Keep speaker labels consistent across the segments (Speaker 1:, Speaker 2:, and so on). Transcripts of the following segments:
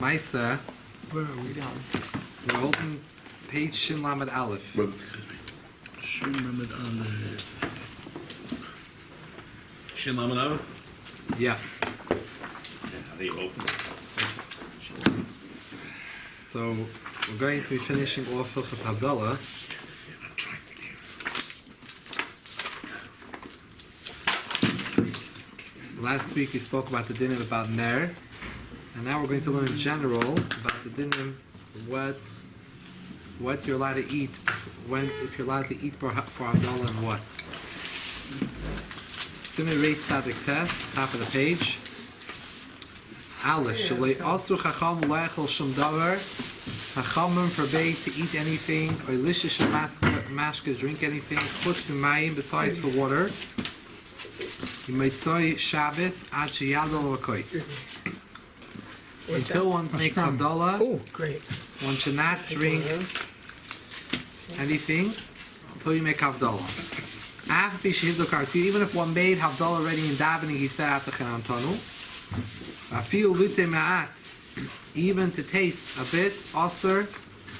Speaker 1: Maisa,
Speaker 2: Where are we down?
Speaker 1: we're holding page Shin Lamed Aleph.
Speaker 2: Shin Lamed Aleph.
Speaker 3: Shin Lamed Aleph?
Speaker 1: Yeah.
Speaker 3: How do you open it?
Speaker 1: So we're going to be finishing off Hilchos Havdoloh. Last week we spoke about the dinim about Ner, and now we're going to learn in general about the dinim what you're allowed to eat, if you're allowed to eat for Havdoloh and what. Simei Reish Sadik Test, top of the page. Aleph, Shalei Asur Chacham Lechel Shum Davar. Chachamim forbade to eat anything, or Lishish Mashka drink anything, Chutz V'mayim, besides for water. Yimaytzoi Shabbos Ad Sheyadol L'Kois. Until one makes Havdoloh,
Speaker 2: Oh, great.
Speaker 1: one should not drink anything until you make Havdoloh. After Shehivdo Kartu, even if one made Havdoloh already in davening, he said Atachan Antonu. Afiu Lute Ma'at, even to taste a bit, Asur,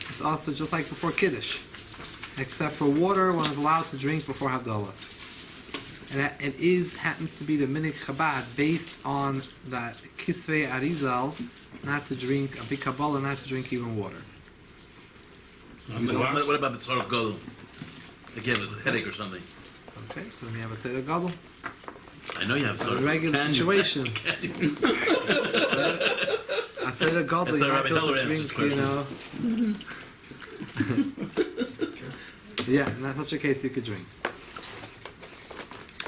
Speaker 1: it's also just like before Kiddush. Except for water, one is allowed to drink before Havdoloh. And it happens to be the Minik Chabad based on that Kisvei Arizal, not to drink a big Kabbalah, not to drink even water.
Speaker 3: What about the Tzarech Gadol? Again, a headache or something.
Speaker 1: Okay, so then we have a Tzarech Gadol.
Speaker 3: I know you have
Speaker 1: A
Speaker 3: Tzarech.
Speaker 1: regular situation. A Tzarech Gadol,
Speaker 3: That's
Speaker 1: you
Speaker 3: how
Speaker 1: might
Speaker 3: Rabbi
Speaker 1: be able
Speaker 3: Heller
Speaker 1: to
Speaker 3: answers
Speaker 1: drink,
Speaker 3: questions.
Speaker 1: Yeah, in such a case you could drink.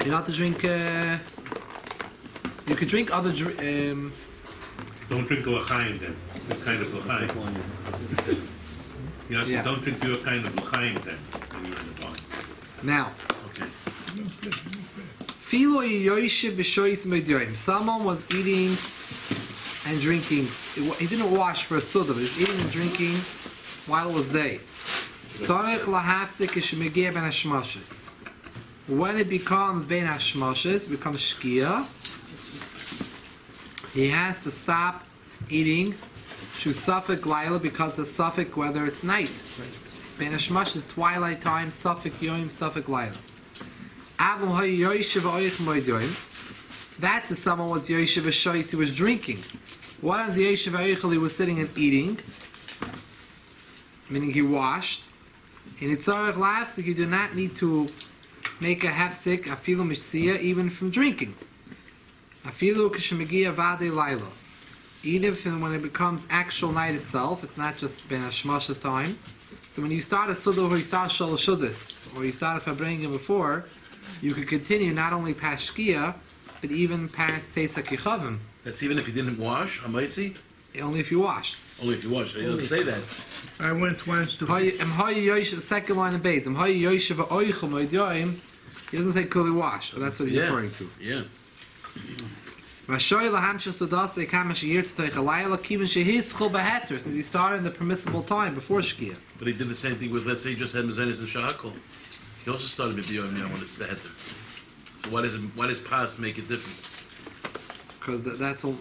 Speaker 1: You're not to drink. You could drink other.
Speaker 4: Don't drink l'chaim then. The kind of l'chaim. You know, so
Speaker 1: Yeah.
Speaker 4: don't drink your kind of l'chaim then when you're in the bar.
Speaker 1: Now,
Speaker 3: Okay.
Speaker 1: Filo yoyshiv b'shoyis medyoim. Someone was eating and drinking. He didn't wash for a suda, but he's eating and drinking while it was day. Tzarech lahafsik ishmegia ben hashmashis. When it becomes ben hashmashis, becomes shkia, he has to stop eating shu safek laila because of safek whether it's night. Ben hashmashis twilight time, safek yoim, safek laila. Avum hayoyshiv oich moedoim. That's if someone was yoyshiv shoyis, he was drinking. What is yoyshiv oichel? He was sitting and eating, meaning he washed. In itzarech lafsik, you do not need to make a hefsik afilu mishsiya even from drinking. Afilu kishmegia vade laila. Even when it becomes actual night itself, it's not just ben hashmashas time. So when you start a sudah or you start shalosh shudas, or you start a fabringim before, you could continue not only past shkia, but even past teisa kichavim.
Speaker 3: That's even if you didn't wash, Amaitzi?
Speaker 1: Only if you washed.
Speaker 3: Only if you wash. He doesn't say that.
Speaker 2: I went once to...
Speaker 1: The second line of Beis. He doesn't say kuli wash, but that's what he's referring to.
Speaker 3: Yeah.
Speaker 1: Since he started in the permissible time before Shkia.
Speaker 3: But he did the same thing with, let's say, he just had Mazenis and Shahakol. He also started with the Yom now when it's better. So why does Pas make it different?
Speaker 1: Because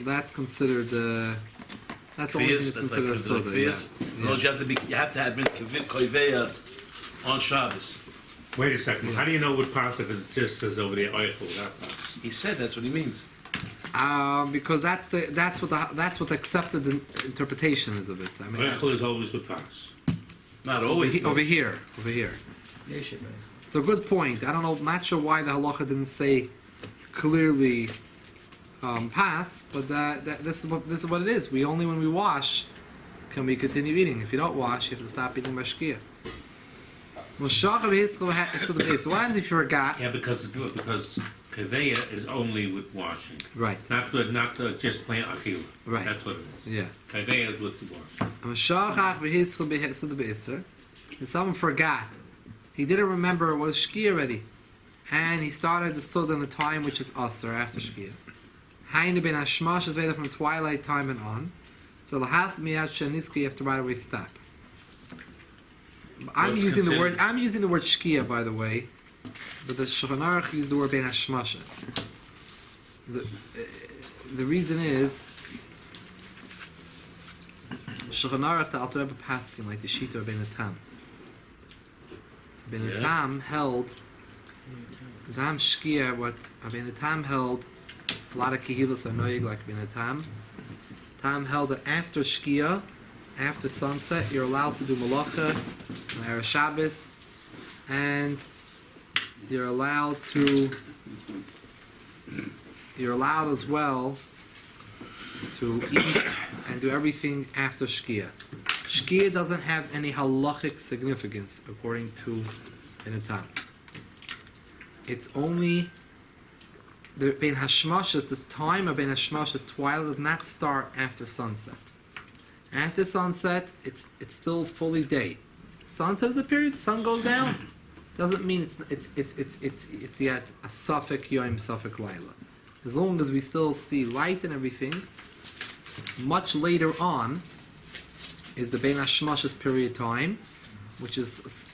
Speaker 1: that's considered that's the only thing that's considered a soda.
Speaker 3: You have to have been koiveya on Shabbos.
Speaker 4: Wait a second. How do you know what pass if it just says over there oichel without pass?
Speaker 3: He said that's what he means.
Speaker 1: Because that's what the accepted interpretation is of it. I mean,
Speaker 4: Oichel is always with pass.
Speaker 3: Not always.
Speaker 1: over here. It's a good point. I don't know. Not sure why the halacha didn't say clearly pass, but this is what it is. When we wash can we continue eating. If you don't wash, you have to stop eating by shkia. So what happens if you forgot?
Speaker 4: Yeah, because kaveya is only with washing.
Speaker 1: Right.
Speaker 4: Not just plain achil.
Speaker 1: Right.
Speaker 4: That's what it is.
Speaker 1: Yeah.
Speaker 4: Kaveya is with the washing.
Speaker 1: And someone forgot. He didn't remember it was shkia already. And he started the suda in the time which is asr after shkia. Hainu ben hashmash is made from twilight time and on. So lahas miyad sheniski, you have to right away stop. I'm using the word shkia, by the way, but the Shulchan Aruch used the word ben hashmashas. The reason is Shulchan Aruch, the Alter Rebbe Paskin, like the Shita of Ben Tam. Ben
Speaker 3: Yeah.
Speaker 1: Tam held, the Tam Shkia, what Ben Tam held, a lot of Kehilas are noyig like Ben Tam. Tam held that after Shkia, after sunset, you're allowed to do Malacha, Erev Shabbos, and you're allowed as well to eat and do everything after Shkia. Shkia doesn't have any halachic significance according to Benatam. It's only the Ben Hashmashas, the time of Ben Hashmashas, twilight does not start after sunset. After sunset, it's still fully day. Sunset is a period, sun goes down. Doesn't mean it's yet a Suffolk Yom, Suffolk Laila. As long as we still see light and everything, much later on is the Ben Hashmashas period time, which is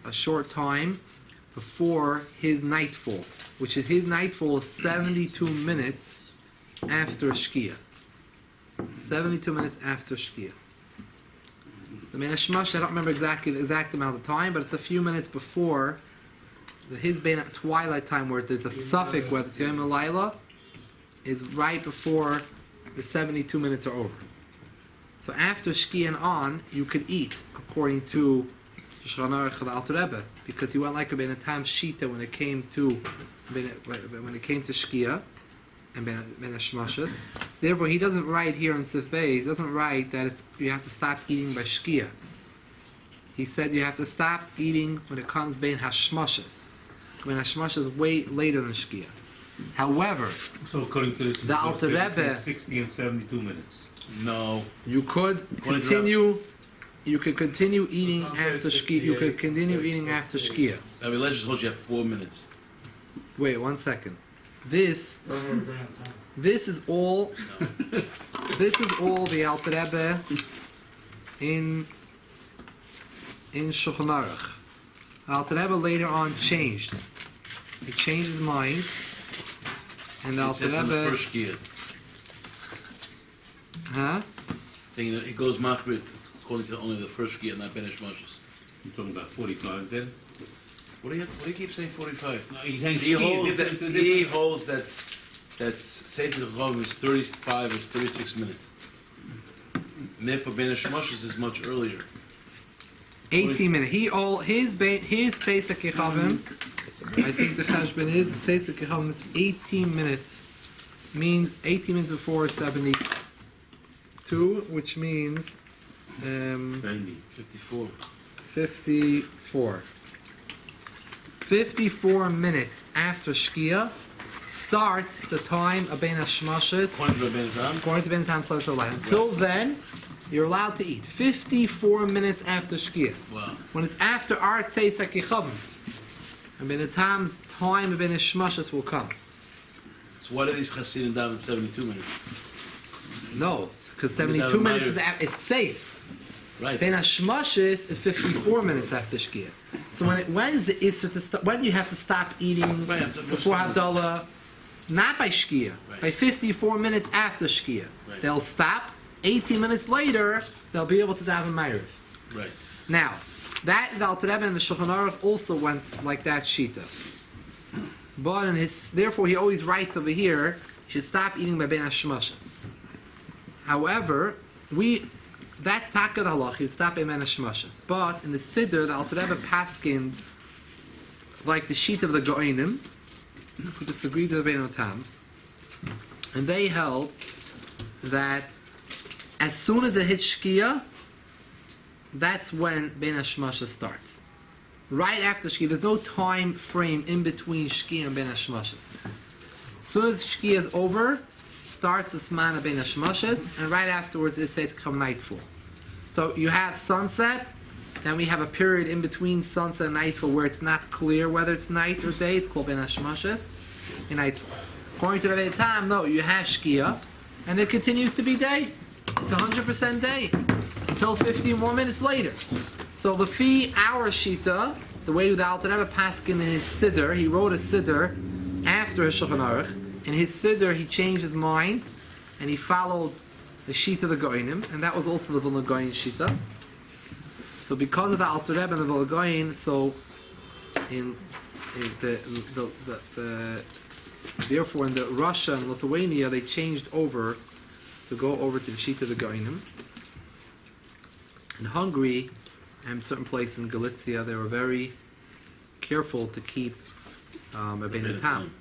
Speaker 1: a short time before his nightfall, which is his nightfall is 72 minutes after Shkia. 72 minutes after Shkia. The Ben Hashmash, I don't remember exactly the exact amount of time, but it's a few minutes before his twilight time, where there's a suffix, whether it's Yom or Laila, is right before the 72 minutes are over. So after Shkia and on, you could eat, according to Shulchan Aruch the Alter Rebbe, because he went like a Ben Tam Shita when it came to Shkia and Ben Hashmashas. So therefore, he doesn't write here in Sif Beis, he doesn't write that you have to stop eating by Shkia. He said you have to stop eating when it comes Ben Hashmashas. Ben Hashmashas way later than Shkia. However,
Speaker 4: So according to this,
Speaker 1: the Alter Rebbe,
Speaker 4: 60 and 72 minutes.
Speaker 3: No.
Speaker 1: you could continue. You could continue eating after Shkia. You could continue eating after Shkia.
Speaker 3: I mean, let's just hold you have 4 minutes.
Speaker 1: Wait 1 second. This is all. This is all the Alter Rebbe in Shulchan Aruch. Alter Rebbe later on changed. He changed his mind, and the
Speaker 3: It
Speaker 1: Alter
Speaker 3: says on the
Speaker 1: Rebbe,
Speaker 3: first gear.
Speaker 1: huh?
Speaker 3: Saying that it goes machbit according to only the first gear, not Ben Hashmashas.
Speaker 4: You're talking about 45 then?
Speaker 3: What do you keep saying 45?
Speaker 4: No, he's saying
Speaker 3: He holds that
Speaker 4: different.
Speaker 3: he holds that Seitzah Chacham is 35 or 36 minutes. And therefore Ben Hashmashas is much earlier.
Speaker 1: 18 minutes. His Seisa Kechavim, I think the Cheshbon is Seisa Kechavim is 18 minutes. Means 18 minutes before 72, which means
Speaker 4: 90.
Speaker 3: 54.
Speaker 1: 54. 54 minutes after Shkia starts the time of Ben Hashmashas.
Speaker 3: Point of Ben Tam.
Speaker 1: According to Ben Tam Salah. Until then, you're allowed to eat. 54 minutes after Shkia.
Speaker 3: Wow.
Speaker 1: When it's after our Tzeis HaKichavim, and Ben Tam's time of Ben Hashmashas will come.
Speaker 3: So why do these Hasidim down in 72 minutes?
Speaker 1: No, because 72 minutes is Tzeis.
Speaker 3: Right.
Speaker 1: Ben Hashmashas is 54 minutes after Shkia. So when's the Issur to stop? When do you have to stop eating
Speaker 3: Right,
Speaker 1: before Havdoloh? Not by Shkia.
Speaker 3: Right.
Speaker 1: By 54 minutes after Shkia.
Speaker 3: Right.
Speaker 1: They'll stop. 18 minutes later, they'll be able to daven Ma'ariv.
Speaker 3: Right.
Speaker 1: Now, that the Alter Rebbe and the Shulchan Aruch also went like that Shita. But therefore he always writes over here, you should stop eating by Ben Hashmashas. However, that's Taka the Halach, you would stop by Ben Hashmashas. But in the Siddur, the Alter Rebbe paskin like the sheet of the Goinim, who disagreed with the Ben Tam, and they held that as soon as it hits Shkia, that's when Ben Hashmashas starts. Right after Shkia, there's no time frame in between Shkia and Ben Hashmashas. As soon as Shkia is over, starts the Sman of Ben Hashmashas, and right afterwards it says come nightfall. So you have sunset, then we have a period in between sunset and nightfall where it's not clear whether it's night or day. It's called Ben Hashmashas and nightfall. According to the Rebbe Tam, no, you have Shkia, and it continues to be day. It's 100% day until 50 more minutes later. So the Fi our Shita, the way the Alter Rebbe Paskin in his Siddur, he wrote a Siddur after his Shulchan Aruch. In his Siddur, he changed his mind and he followed the Shita the Goinim, and that was also the Vilna Goin Shita. So because of the Alter Rebbe and the Vilna Goin, so in therefore in the Russia and Lithuania they changed over to go over to the Shita the Goinim. In Hungary and certain places in Galicia, they were very careful to keep a Ben Tam.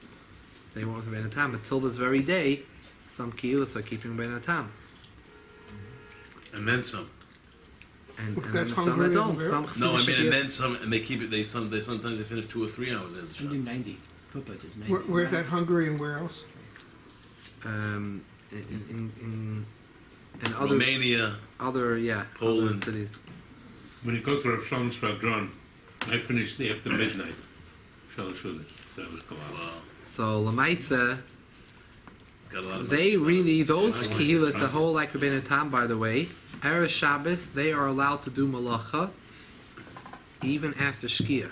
Speaker 1: They won't have Ben Tam until this very day. Some Kiyulas are keeping Ben Tam.
Speaker 3: And then some.
Speaker 1: And
Speaker 2: Look,
Speaker 1: then
Speaker 2: that's
Speaker 1: some that
Speaker 2: Hungary
Speaker 1: don't.
Speaker 2: and where?
Speaker 1: Some
Speaker 3: No, I
Speaker 1: Chassidish
Speaker 3: mean, and
Speaker 1: give-
Speaker 3: then some, and they keep it. Sometimes they finish 2 or 3 hours in the shop.
Speaker 5: 90. Puput is 90.
Speaker 2: Where's that Hungary and where else?
Speaker 1: in other
Speaker 3: Romania.
Speaker 1: other
Speaker 3: Poland.
Speaker 1: other cities.
Speaker 4: When you go to Rav Shalom's Radron, I finished after midnight. Shalosh Shulis. That was Kalal.
Speaker 3: Wow,
Speaker 1: So Lamaisa,
Speaker 3: it's got a lot of.
Speaker 1: they really those Kehilas that hold like Rabbeinu Tam, by the way, Erev Shabbos, they are allowed to do malacha even after Shkia.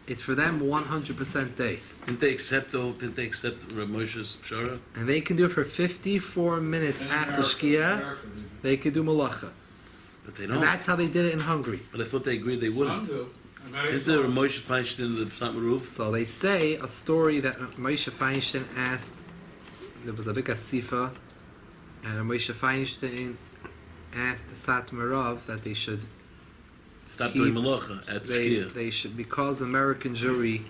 Speaker 1: It's for them 100% day.
Speaker 3: Didn't they accept though? Didn't they accept Rav Moshe's pshara?
Speaker 1: And they can do it for 54 minutes after Shkia. They can do malacha.
Speaker 3: But they
Speaker 1: And
Speaker 3: don't.
Speaker 1: that's how they did it in Hungary.
Speaker 3: But I thought they agreed they wouldn't. Didn't the Rav Moshe Feinstein the Psat roof?
Speaker 1: So they say a story that Moshe Feinstein asked, there was a big asifa, and Moshe Feinstein asked the Satmarov that they should
Speaker 3: Stop
Speaker 1: Keep-
Speaker 3: doing malacha at Shkia.
Speaker 1: they should, because American jury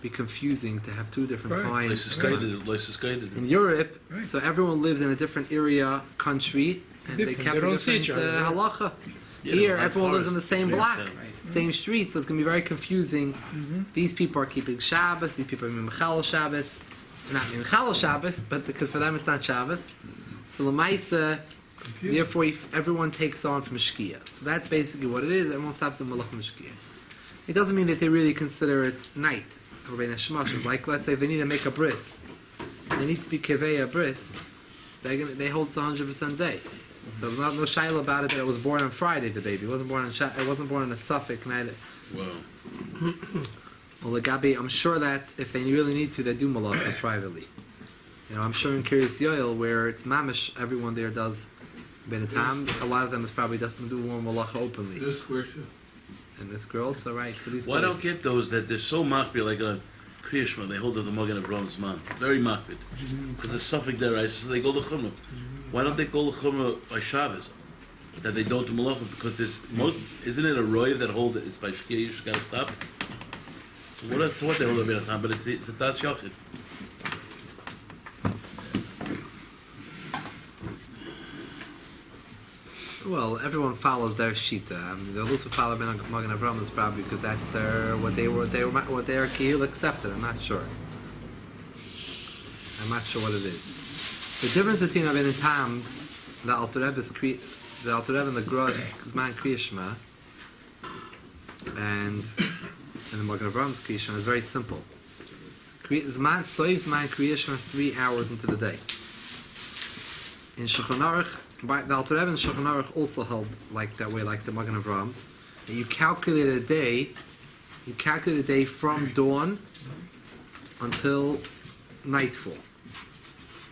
Speaker 1: be confusing to have two different
Speaker 2: Right.
Speaker 3: Lois
Speaker 1: times.
Speaker 3: is guided.
Speaker 1: In Europe,
Speaker 2: Right.
Speaker 1: so everyone lives in a different area, country, and they
Speaker 2: Different.
Speaker 1: kept
Speaker 2: They
Speaker 1: a
Speaker 2: don't see
Speaker 1: different
Speaker 2: each other, right?
Speaker 1: halacha.
Speaker 3: Yeah,
Speaker 1: Here,
Speaker 3: high
Speaker 1: everyone lives in the
Speaker 3: forest.
Speaker 1: same
Speaker 3: Yeah.
Speaker 1: block,
Speaker 3: Right.
Speaker 1: same street, so it's going to be very confusing. These people are keeping Shabbos, these people are Michal Shabbos. Not Michal Shabbos, but because for them it's not Shabbos. So Lamaisa, therefore everyone takes on from Shkia. So that's basically what it is. Everyone stops in Malach from Shkia. It doesn't mean that they really consider it night. Or bein hashmashim. Like, let's say if they need to make a bris, they need to be kevei a bris, they hold it's 100% day. So there's no shaila about it that it was born on Friday, the baby. It wasn't born on it wasn't born on a Suffolk night.
Speaker 3: Wow.
Speaker 1: Well, the Gabi, I'm sure that if they really need to, they do malacha privately. You know, I'm sure in Kiryas Yoel, where it's mamish, everyone there does ben tam. A lot of them is probably doesn't do one malacha openly.
Speaker 6: This question.
Speaker 1: And this girl, so right. So these
Speaker 3: Well, I
Speaker 1: guys-
Speaker 3: don't get those that they're so makbid, like a Kriyashma, they hold to the Magen Abraham's man. Very makbid. Because the suffix there, right? So they go to Chumrah. Why don't they go to Chumrah by Shabbos? That they don't do Malacha? Because there's isn't it a roy that hold it? It's by Shkia, you just gotta stop. So what they hold a bit of time, but it's a Das Yachid.
Speaker 1: Well, everyone follows their shita. I mean, those who follow Ben Magen Avraham is probably because that's what their kihil accepted. I'm not sure. I'm not sure what it is. The difference between Rabbeinu Tam's, the Alter Rebbe and the Grod Zman Kriyashma, and the Magen Avraham's Kriyashma is very simple. Zman Kriyashma is 3 hours into the day. In Shulchan Aruch, the Alter Rebbe and Shulchan Aruch also held like that way, like the Magen Avraham. And you calculate a day. You calculate a day from dawn until nightfall.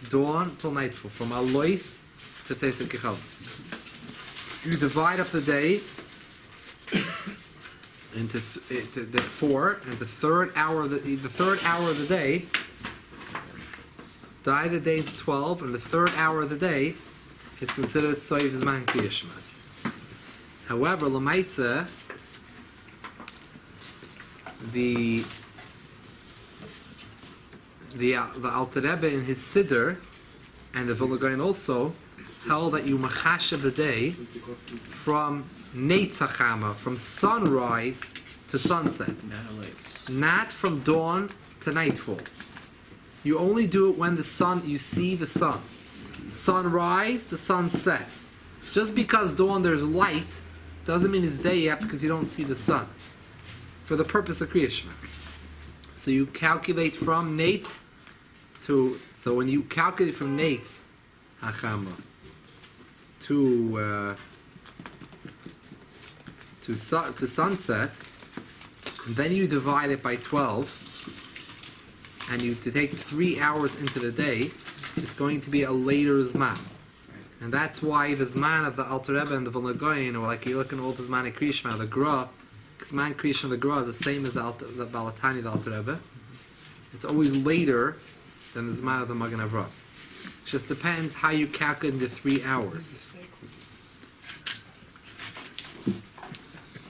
Speaker 1: Dawn till nightfall, from Alois to Tzeitzei Kichal. You divide up the day into the 4, and the third hour of the day. Divide the day into 12, and the third hour of the day is considered Soiv Zman Kriyashma. However, Lamaitza, the Alter Rebbe in his Siddur, and the Vilna Gaon also, held that you machashav the day from Neitz HaChama, from sunrise to sunset. Not from dawn to nightfall. You only do it when you see the sun. Sunrise to sunset. Just because dawn there's light doesn't mean it's day yet because you don't see the sun. For the purpose of Kriya Shema. So you calculate from Neitz so when you calculate from Neitz Hachama to sunset, and then you divide it by 12, and you to take 3 hours into the day, it's going to be a later Zman. And that's why the Zman of the Alter Rebbe and the Vilna Gaon, or like you look in all the Zman of Krishma, the Gra, Zman Krishma, the Gra is the same as the Balatani, the Alter Rebbe. It's always later than the Zman of the Magen Avraham. It just depends how you calculate the 3 hours.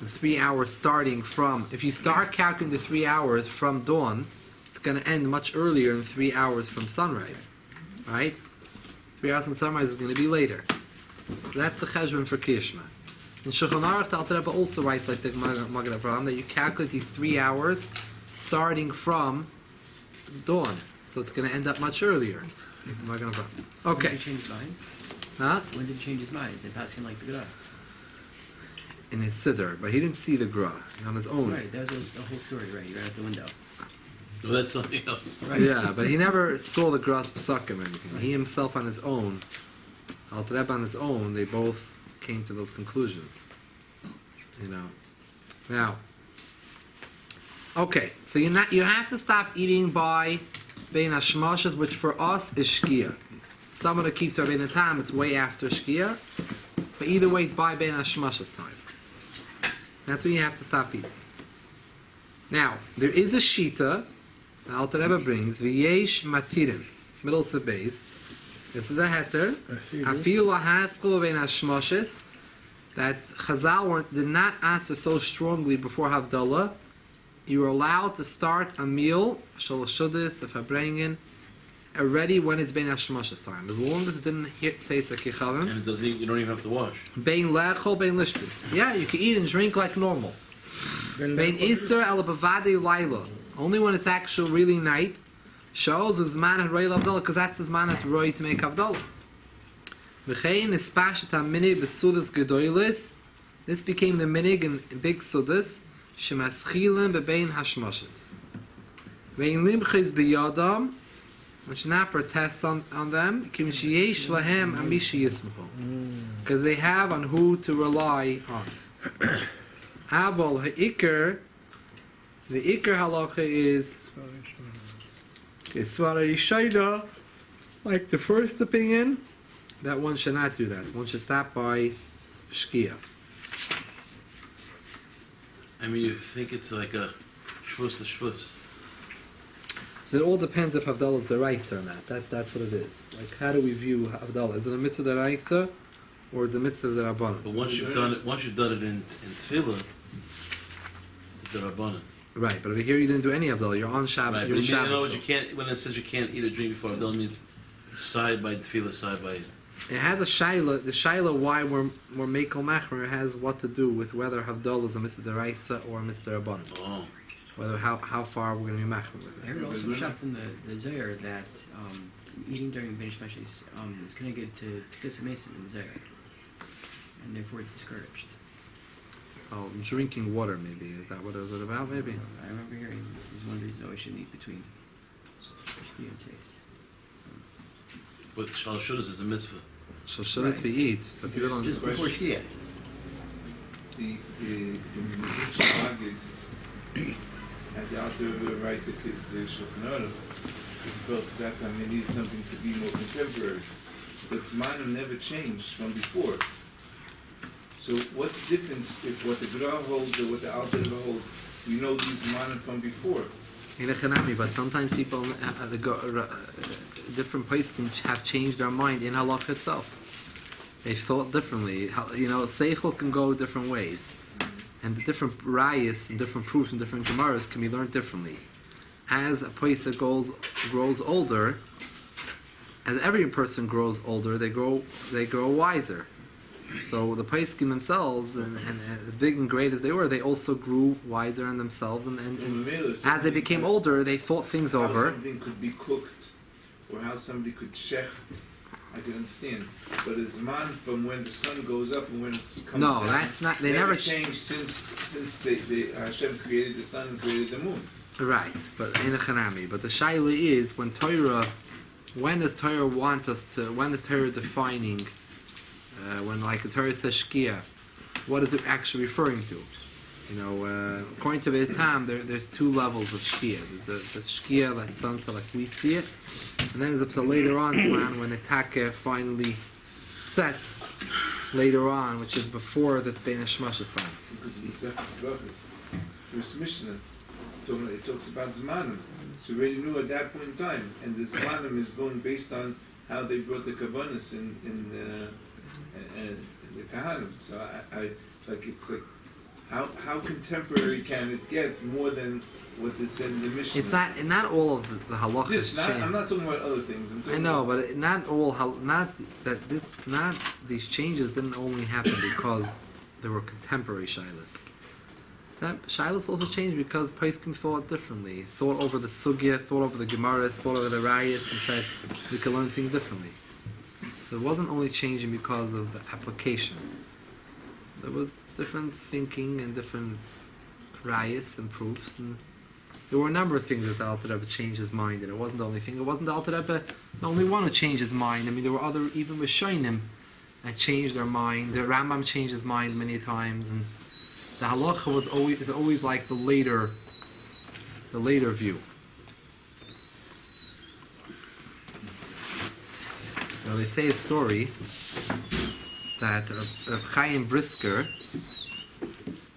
Speaker 1: The 3 hours starting from, if you start calculating the 3 hours from dawn, it's going to end much earlier than 3 hours from sunrise. Right? 3 hours from sunrise is going to be later. So that's the cheshbon for Kishma. In Shulchan Aruch, the Alter Rebbe also writes like the Magen Avraham that you calculate these 3 hours starting from dawn. So it's going to end up much earlier. Like the Magen Avraham. Okay.
Speaker 5: When did he change his mind?
Speaker 1: Huh?
Speaker 5: When did he change his mind? They passed him like the Gra.
Speaker 1: In his siddur, but he didn't see the Gra on his own.
Speaker 5: Right, that was the whole story, right? He ran out the window.
Speaker 3: No, that's something else.
Speaker 5: Right.
Speaker 1: Yeah, but he never saw the Gra's Pesakim or anything. He himself on his own, Alter Rebbe on his own, they both came to those conclusions. You know. Now, okay, so you have to stop eating by Bein Hashmashas, which for us is Shkia. Someone that keeps our Bein Hatam, it's way after Shkia, but either way, it's by Bein Hashmashas time. That's when you have to stop eating. Now, there is a Shita. The Alter Rebbe brings v'yesh matirim, middle sebeis. This is a heter. Afilu lahaskel v'ein hashmoshes, that Chazal did not answer so strongly before Havdoloh. You are allowed to start a meal, shalosh shudis, if bringing already when it's bein hashmoshes time, as long as it didn't say sakichavim.
Speaker 3: And it doesn't even, you don't even have to wash.
Speaker 1: Bein lechol, bein lishtis. Yeah, you can eat and drink like normal. Bein iser el bavadei laila. Only when it's actually really night. Shows uzman and roy Havdoloh, because that's the zman that's roy to make Havdoloh. V'chein ispashet haminig b'sudas gedoilis. This became the minig in big sudas. Shemaschilim bebein hashmoshes. Vein limches biyadam. We should not protest on them. Kim sheyesh lahem amishi yismachu. Because they have on who to rely on. Aval ha'ikr. The Iker halacha is Svara Yishayda, like the first opinion, that one should not do that. One should stop by Shkia.
Speaker 3: I mean, you think it's like a shvus to shvus.
Speaker 1: So it all depends if Havdalah is deraisa or not. That's what it is. Like, how do we view Havdalah? Is it a mitzvah deraisa or is it a mitzvah derabanan?
Speaker 3: But once you've done it in tefillah, it's a derabanan.
Speaker 1: Right, but over here you didn't do any Havdalah. You're on Shabbat.
Speaker 3: Right,
Speaker 1: You're in
Speaker 3: but
Speaker 1: Shabbat.
Speaker 3: in other words, you can't. When it says you can't eat or drink before Havdalah, means side by tefillah, side by.
Speaker 1: It has a shaila. The shaila why we're mekel machmer has what to do with whether Havdalah is a mitzvah deraisa or a mitzvah derabanan.
Speaker 3: Oh.
Speaker 1: Whether how far we're going to be machmer with
Speaker 5: I
Speaker 1: it.
Speaker 5: heard also a shot from the Zohar that eating during Benish Meshes is connected to Tikkus Mason in the Zohar. And therefore it's discouraged.
Speaker 1: Oh, drinking water maybe. Is that what it was about? Maybe.
Speaker 5: I remember hearing this is one reason why we shouldn't eat between Shkia and Seis.
Speaker 3: But Shal Shudas is a mitzvah.
Speaker 1: So should this be eat? But people don't.
Speaker 5: Just before Shkia.
Speaker 6: The musician argued at the Alter Rebbe write the Shulchan Aruch because he felt at that time they needed something to be more contemporary. But Zmanim never changed from before. So what's the difference if what the Gra holds or what the Alter Rebbe holds? We know these Zmanim from before.
Speaker 1: But sometimes people, different places can have changed their mind in halach itself. They thought differently. You know, seichel can go different ways, and the different rayas and different proofs and different gemaras can be learned differently. As a person grows older, as every person grows older, they grow wiser. So the Paiskim themselves, and as big and great as they were, they also grew wiser in themselves. And as they became older, they thought things over.
Speaker 6: How something could be cooked, or how somebody could shecht, I can understand. But a zman from when the sun goes up and when it comes down,
Speaker 1: that's not. They never
Speaker 6: changed since Hashem created the sun and created the moon.
Speaker 1: Right, but in a chanami. But the shaila is when does Torah want us to? When is Torah defining? When like the Torah says shkia, what is it actually referring to? You know, according to the Tam, there's two levels of shkia. There's the shkia that sunset like we see it, and then there's up to later on when the taka finally sets later on, which is before the Bein Hashmash's time.
Speaker 6: Because of the Sefetz Brachas, first Mishnah, it talks about Zmanim. So we already knew at that point in time, and the Zmanim is going based on how they brought the Kavanas in the Kahanim. So I like it's like how contemporary can it get more than what it said in the Mishnah?
Speaker 1: It's not all of the halachas.
Speaker 6: This, I'm not talking about other things. I'm talking
Speaker 1: I know,
Speaker 6: about,
Speaker 1: but not these changes didn't only happen because there were contemporary shilas. That shilas also changed because Paiskim thought differently, thought over the sugya, thought over the gemaras, thought over the rayas, and said we can learn things differently. So it wasn't only changing because of the application. There was different thinking and different rayas and proofs, and there were a number of things that the Alter Rebbe changed his mind, and it wasn't the only thing. It wasn't the Alter Rebbe the only one who changed his mind. I mean, there were other, even Rishonim, that changed their mind. The Rambam changed his mind many times, and the halacha is always like the later view. Now they say a story that Reb Chaim Brisker,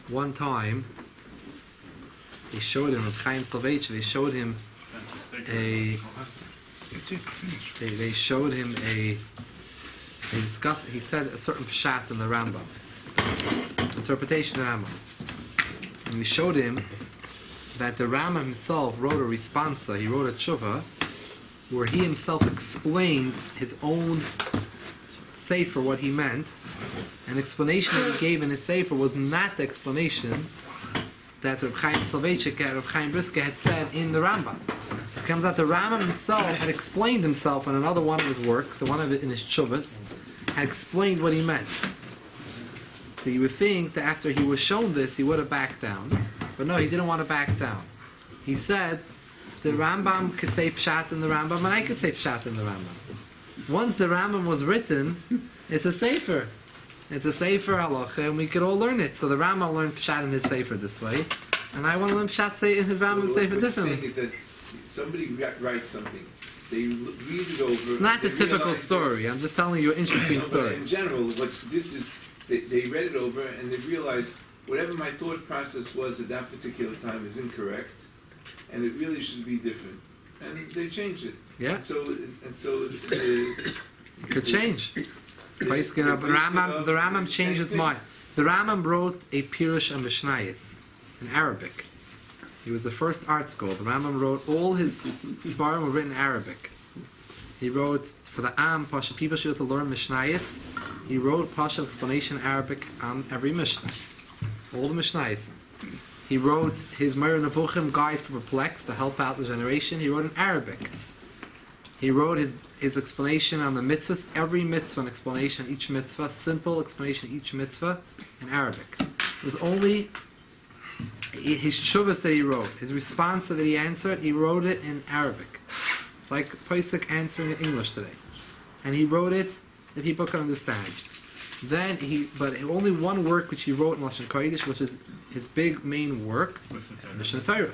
Speaker 1: one time, they showed him, Reb Chaim Soloveitch, they showed him they showed him they discussed, he said a certain pshat in the Rambam, interpretation of the Rambam. And we showed him that the Rambam himself wrote a responsa, he wrote a tshuva, where he himself explained his own sefer what he meant. An explanation that he gave in his sefer was not the explanation that Reb Chaim Soloveitch, Reb Chaim Brisker had said in the Rambam. It comes out the Rambam himself had explained himself in another one of his works, so one of it in his tshuvas, had explained what he meant. So you would think that after he was shown this, he would have backed down. But no, he didn't want to back down. He said, the Rambam could say Pshat in the Rambam, and I could say Pshat in the Rambam. Once the Rambam was written, it's a Sefer. It's a Sefer halacha, and we could all learn it. So the Rambam learned Pshat in his Sefer this way, and I want to learn Pshat in his Rambam Sefer differently.
Speaker 6: What you're saying is that somebody writes something, they read it over.
Speaker 1: It's not the typical story. I'm just telling you an interesting story.
Speaker 6: In general, what this is, they read it over and they realized whatever my thought process was at that particular time is incorrect, and it really should be different, and they changed it.
Speaker 1: Yeah.
Speaker 6: So
Speaker 1: It could change. The Rambam changed his mind. The Rambam wrote a Pirush and Mishnayos in Arabic. He was the first art school. The Rambam wrote, all his Svarim were written in Arabic. He wrote, for the Am, Pasha, people should have to learn Mishnayos. He wrote Pasha explanation Arabic on every Mishnah. All the Mishnayos. He wrote his Meir Nevuchim guide for perplexed to help out the generation. He wrote in Arabic. He wrote his explanation on the mitzvahs, every mitzvah, an explanation, each mitzvah, simple explanation, each mitzvah, in Arabic. It was only his shuvas that he wrote, his response that he answered, he wrote it in Arabic. It's like Pesach answering in English today. And he wrote it that people could understand. But only one work which he wrote in Lashon Kodesh, which is his big main work, Mishnah Torah.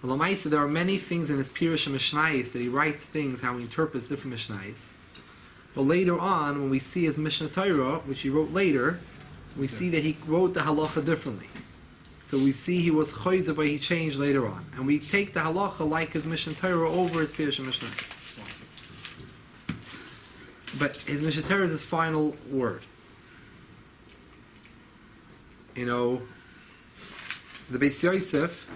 Speaker 1: Well, Lamaisa, there are many things in his Pirush and Mishnayos that he writes things, how he interprets different Mishnayos. But later on, when we see his Mishnah Torah, which he wrote later, we see that he wrote the halacha differently. So we see he was chayzer, but he changed later on. And we take the halacha like his Mishnah Torah over his Pirush and Mishnayos. But his Mishnah Torah is his final word. You know, the Beis Yosef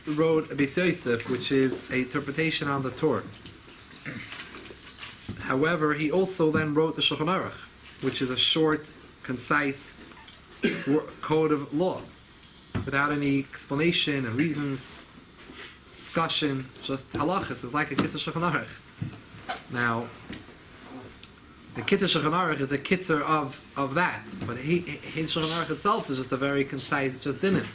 Speaker 1: wrote a Beis Yosef, which is an interpretation on the Torah. However, he also then wrote the Shulchan Aruch, which is a short, concise code of law, without any explanation and reasons, discussion, just halachas. It's like a Kitzur Shulchan Aruch. Now, the Kitzur Shulchan Aruch is a Kitzur of that, but his Shulchan Aruch itself is just a very concise, just dinim.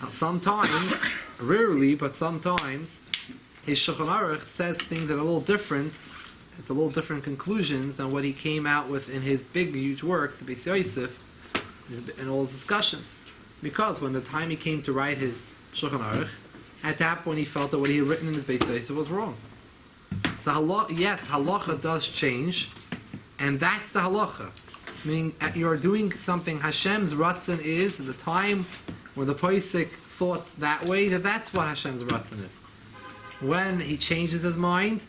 Speaker 1: Now, sometimes, rarely, but sometimes, his Shulchan Aruch says things that are a little different. It's a little different conclusions than what he came out with in his big, huge work, the Beis Yosef, in all his discussions. Because when the time he came to write his Shulchan Aruch, at that point he felt that what he had written in his Beis Yosef was wrong. So yes, halacha does change, and that's the halacha. Meaning you're doing something. Hashem's ratzon is at the time when the posek thought that way. That's what Hashem's ratzon is. When he changes his mind,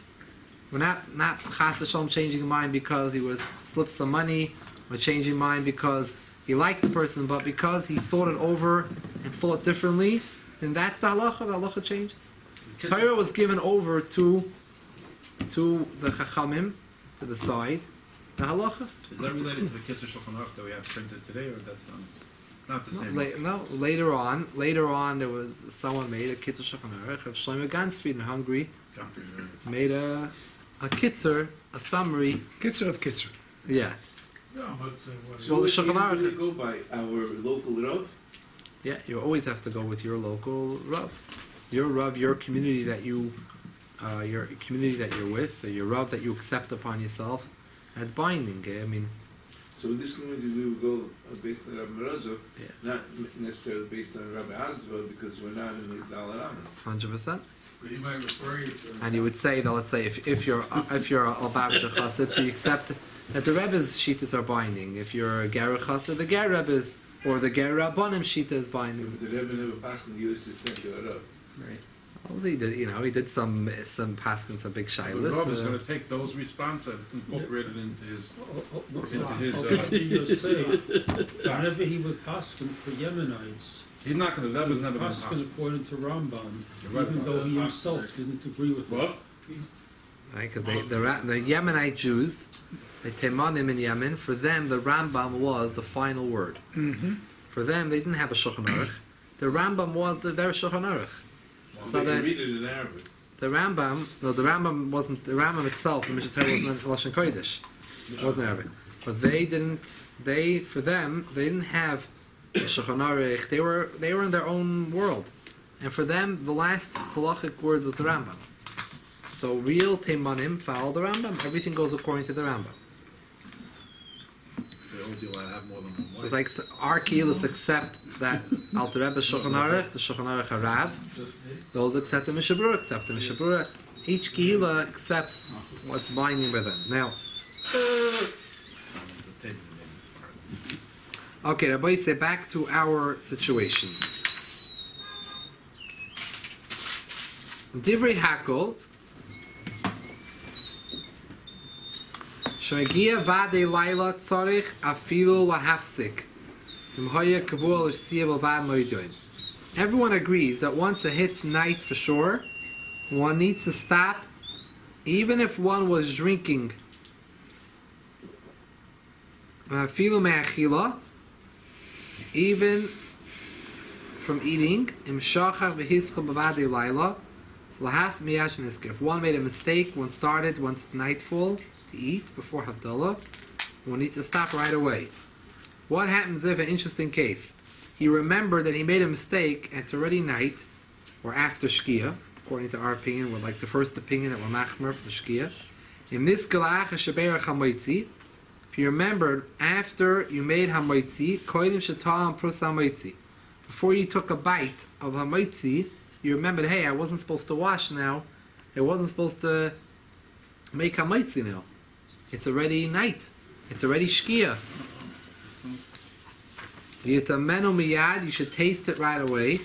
Speaker 1: we're not chas v'shalom changing his mind because he was slipped some money, or changing mind because he liked the person, but because he thought it over and thought differently, then that's the halacha. The halacha changes. Torah was given over to the chachamim, to the side. The halacha.
Speaker 7: Is that related to the Kitzur Shulchan Aruch that we have printed today, or that's not the same?
Speaker 1: Later on, there was someone made a Kitzur Shulchan Aruch of Shlomo Gansfried in Hungary. Made a kitzur, a summary.
Speaker 2: Kitzer of Kitzer.
Speaker 1: Yeah.
Speaker 6: So
Speaker 1: Well, the
Speaker 6: we
Speaker 1: Shulchan Aruch-
Speaker 6: usually go by our local Rav.
Speaker 1: Yeah, you always have to go with your local Rav. Your Rav, your community that you're with, or your Rav that you accept upon yourself, that's binding. I mean,
Speaker 6: So in this community we would go based on Rabbi Morozov,
Speaker 1: Yeah.
Speaker 6: not necessarily based on Rabbi Havdoloh, because we're not in his Dalaraman.
Speaker 1: 100%.
Speaker 8: But you might refer you to.
Speaker 1: And you would say that, let's say, if you're a Lubavitcher Chassid, so you accept that the Rebbe's shitas are binding. If you're a Ger Chassid, the Ger Rebbe's, or the Ger Rabbanim shita is binding.
Speaker 6: The Rebbe never passed in the U.S. sent to a Rav.
Speaker 5: Right.
Speaker 1: Well, he did some paskin, some big
Speaker 7: The
Speaker 1: shilas.
Speaker 7: Rav is going to take those responses and incorporate it into his.
Speaker 9: What did you say? Whenever he would paskin for Yemenites,
Speaker 7: He's not going to. Rebbe's never going to
Speaker 9: paskin
Speaker 7: pass.
Speaker 9: according to Rambam,
Speaker 7: You're right
Speaker 9: even
Speaker 7: about
Speaker 9: though
Speaker 7: that.
Speaker 9: he himself didn't agree with it.
Speaker 7: What?
Speaker 1: Right, because the Yemenite Jews, the Teimanim in Yemen, for them the Rambam was the final word.
Speaker 2: Mm-hmm.
Speaker 1: For them, they didn't have a Shulchan Aruch. The Rambam was their Shulchan Aruch.
Speaker 6: So they
Speaker 1: the-
Speaker 6: can read it in Arabic.
Speaker 1: The Rambam wasn't, the Rambam itself, the Mishnah Torah wasn't Lashon Kodesh. It wasn't Arabic. But for them, they didn't have a Shulchan Aruch. They were in their own world. And for them, the last halachic word was the Rambam. So real Teimanim follow the Rambam. Everything goes according to the Rambam.
Speaker 7: They only be allowed to have more than one wife.
Speaker 1: It's like our Kehillas accept that Alter Rebbe's Shulchan Aruch, the Shulchan Aruch Harav. Those accept the Mishabura, accept the Mishabura. Each Kehillah accepts what's binding by them. Now,
Speaker 7: The table name is fine.
Speaker 1: okay, Rabbi say back to our situation. Divrei Hakol. Shagia vade laila tzarich afilu lahafsik. Everyone agrees that once it hits night for sure, one needs to stop, even if one was drinking. Even from eating. If one made a mistake, one started once it's nightfall to eat before Havdoloh, one needs to stop right away. What happens if, an interesting case, he remembered that he made a mistake and it's already night, or after Shkia, according to our opinion, or like the first opinion that we're machmer for Shkia. In this galach shaber hamoitzi, if you remembered after you made hamoitzi, koidim shatam pros hamoitzi, before you took a bite of hamoitzi, you remembered, hey, I wasn't supposed to wash now, I wasn't supposed to make hamoitzi now. It's already night. It's already Shkia. Yitamenu miyad, you should taste it right away,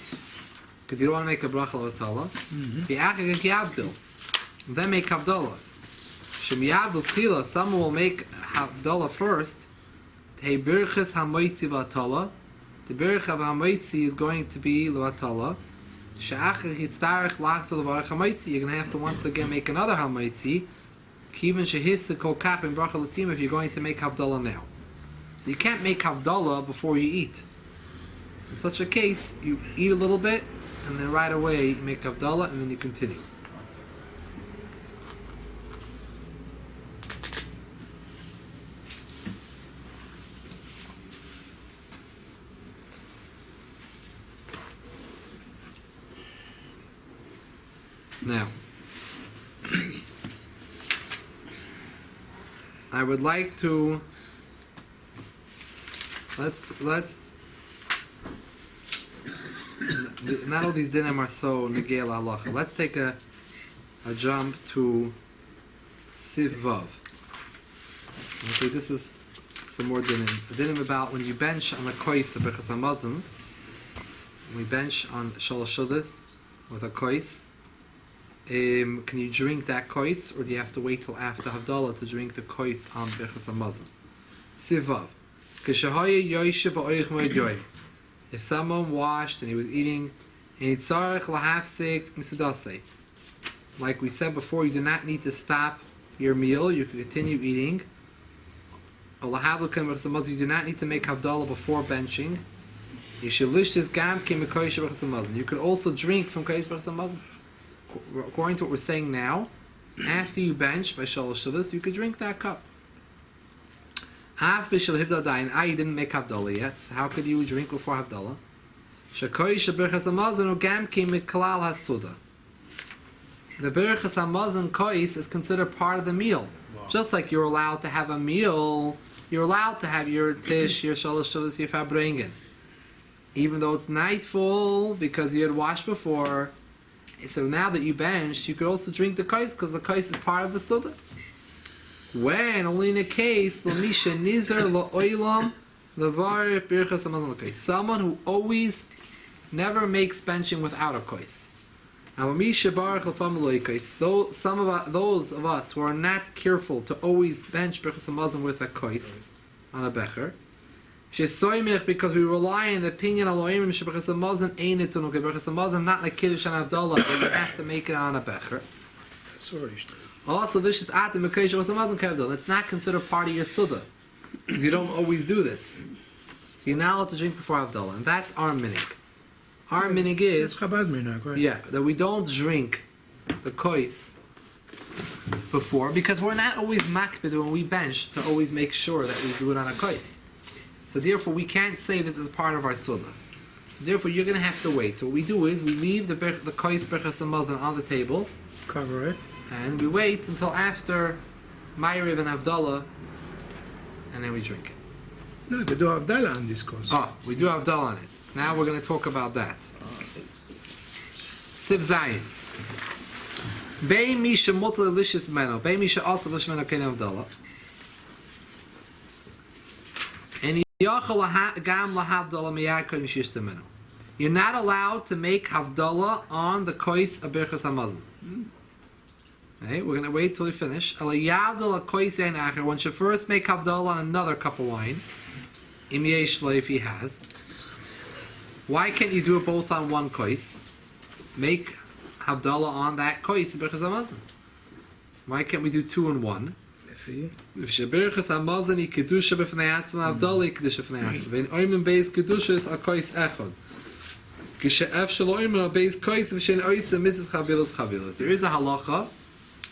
Speaker 1: because you don't want to make a bracha l'vatala. V'achar yavdil, then make Havdoloh. Shemiyavdil tchila, someone will make Havdoloh first. Hey birchas hamoitzi l'vatala. The birch of hamoitzi is going to be l'vatala. She'achar yitztarech lachzor l'varach hamoitzi. You're going to have to once again make another hamoitzi. Kivin shehissa kol kach in bracha l'tim if you're going to make Havdoloh now. So you can't make Havdoloh before you eat. So in such a case, you eat a little bit, and then right away you make Havdoloh, and then you continue. Now, I would like to let's not all these dinim are so negel halacha. Let's take a jump to Siv Vav. Okay, this is some more dinim. Dinim about when you bench on a kois of Birchas Hamazon. We bench on Shalosh Shudas with a kois. Can you drink that kois, or do you have to wait till after Havdalah to drink the kois on Birchas Hamazon? Siv Vav. If someone washed and he was eating, like we said before, you do not need to stop your meal. You can continue eating. You do not need to make Havdalah before benching. You could also drink from Kois Birchas Hamazon. According to what we're saying now, after you bench by Shalosh Shudas, you could drink that cup. You didn't make Havdalah yet. So how could you drink before Havdalah? The Birchas Hamazon kois is considered part of the meal. Wow. Just like you're allowed to have a meal, you're allowed to have your tish, your shalosh shudas, your farbrengen. Even though it's nightfall, because you had washed before. So now that you benched, you could also drink the kois, because the kois is part of the suda. When? Only in a case, l'misha nizer lo'olam levar Birchas Hamazon kois. Someone who always never makes benching without a kois. Though some of those of us who are not careful to always bench Birchas Hamazon with a kois on a becher, because we rely on the opinion of Elohim, Birchas Hamazon ain't it Birchas Hamazon not like Kiddush and Havdalah, but you have to make it on a becher. Also, this is atim Birchas Hamazon kevdol. It's not considered part of your suda, because you don't always do this. So you're not allowed to drink before Havdalah, and that's our minig. Our minig is,
Speaker 2: Chabad minig, right?
Speaker 1: Yeah, that we don't drink the kois before, because we're not always makbid when we bench to always make sure that we do it on a kois. So therefore, we can't say this is part of our suda. So therefore, you're going to have to wait. So what we do is we leave the kois Birchas Hamazon on the table,
Speaker 2: cover it,
Speaker 1: and we wait until after Ma'ariv and Havdalah, and then we drink it.
Speaker 2: No, they do Havdalah on this course.
Speaker 1: Oh, we do Havdalah on it. Now we're going to talk about that. Siv Zayin. Bei mi shemotel lishis meno. Bei mi she'asa lish meno kein Havdalah. And yachal gam lahavdalah miyad koim shishta meno. You're not allowed to make Havdalah on the kois of Birchas Hamazon. Okay, we're going to wait till we finish. One should first make Havdalah on another cup of wine. Im yesh lo, if he has. Why can't you do it both on one kois? Make Havdalah on that kois of Birchas Hamazon. Why can't we do two in one? If Birchas Hamazon is kedusha b'fnei atzma, Havdalah is kedusha b'fnei atzma. Vein oimen beis kedusha is a kois echad. Kishe'ef shelo oimen a beis kois v'shein oisen mitzvahs chavilas chavilas. There is a halacha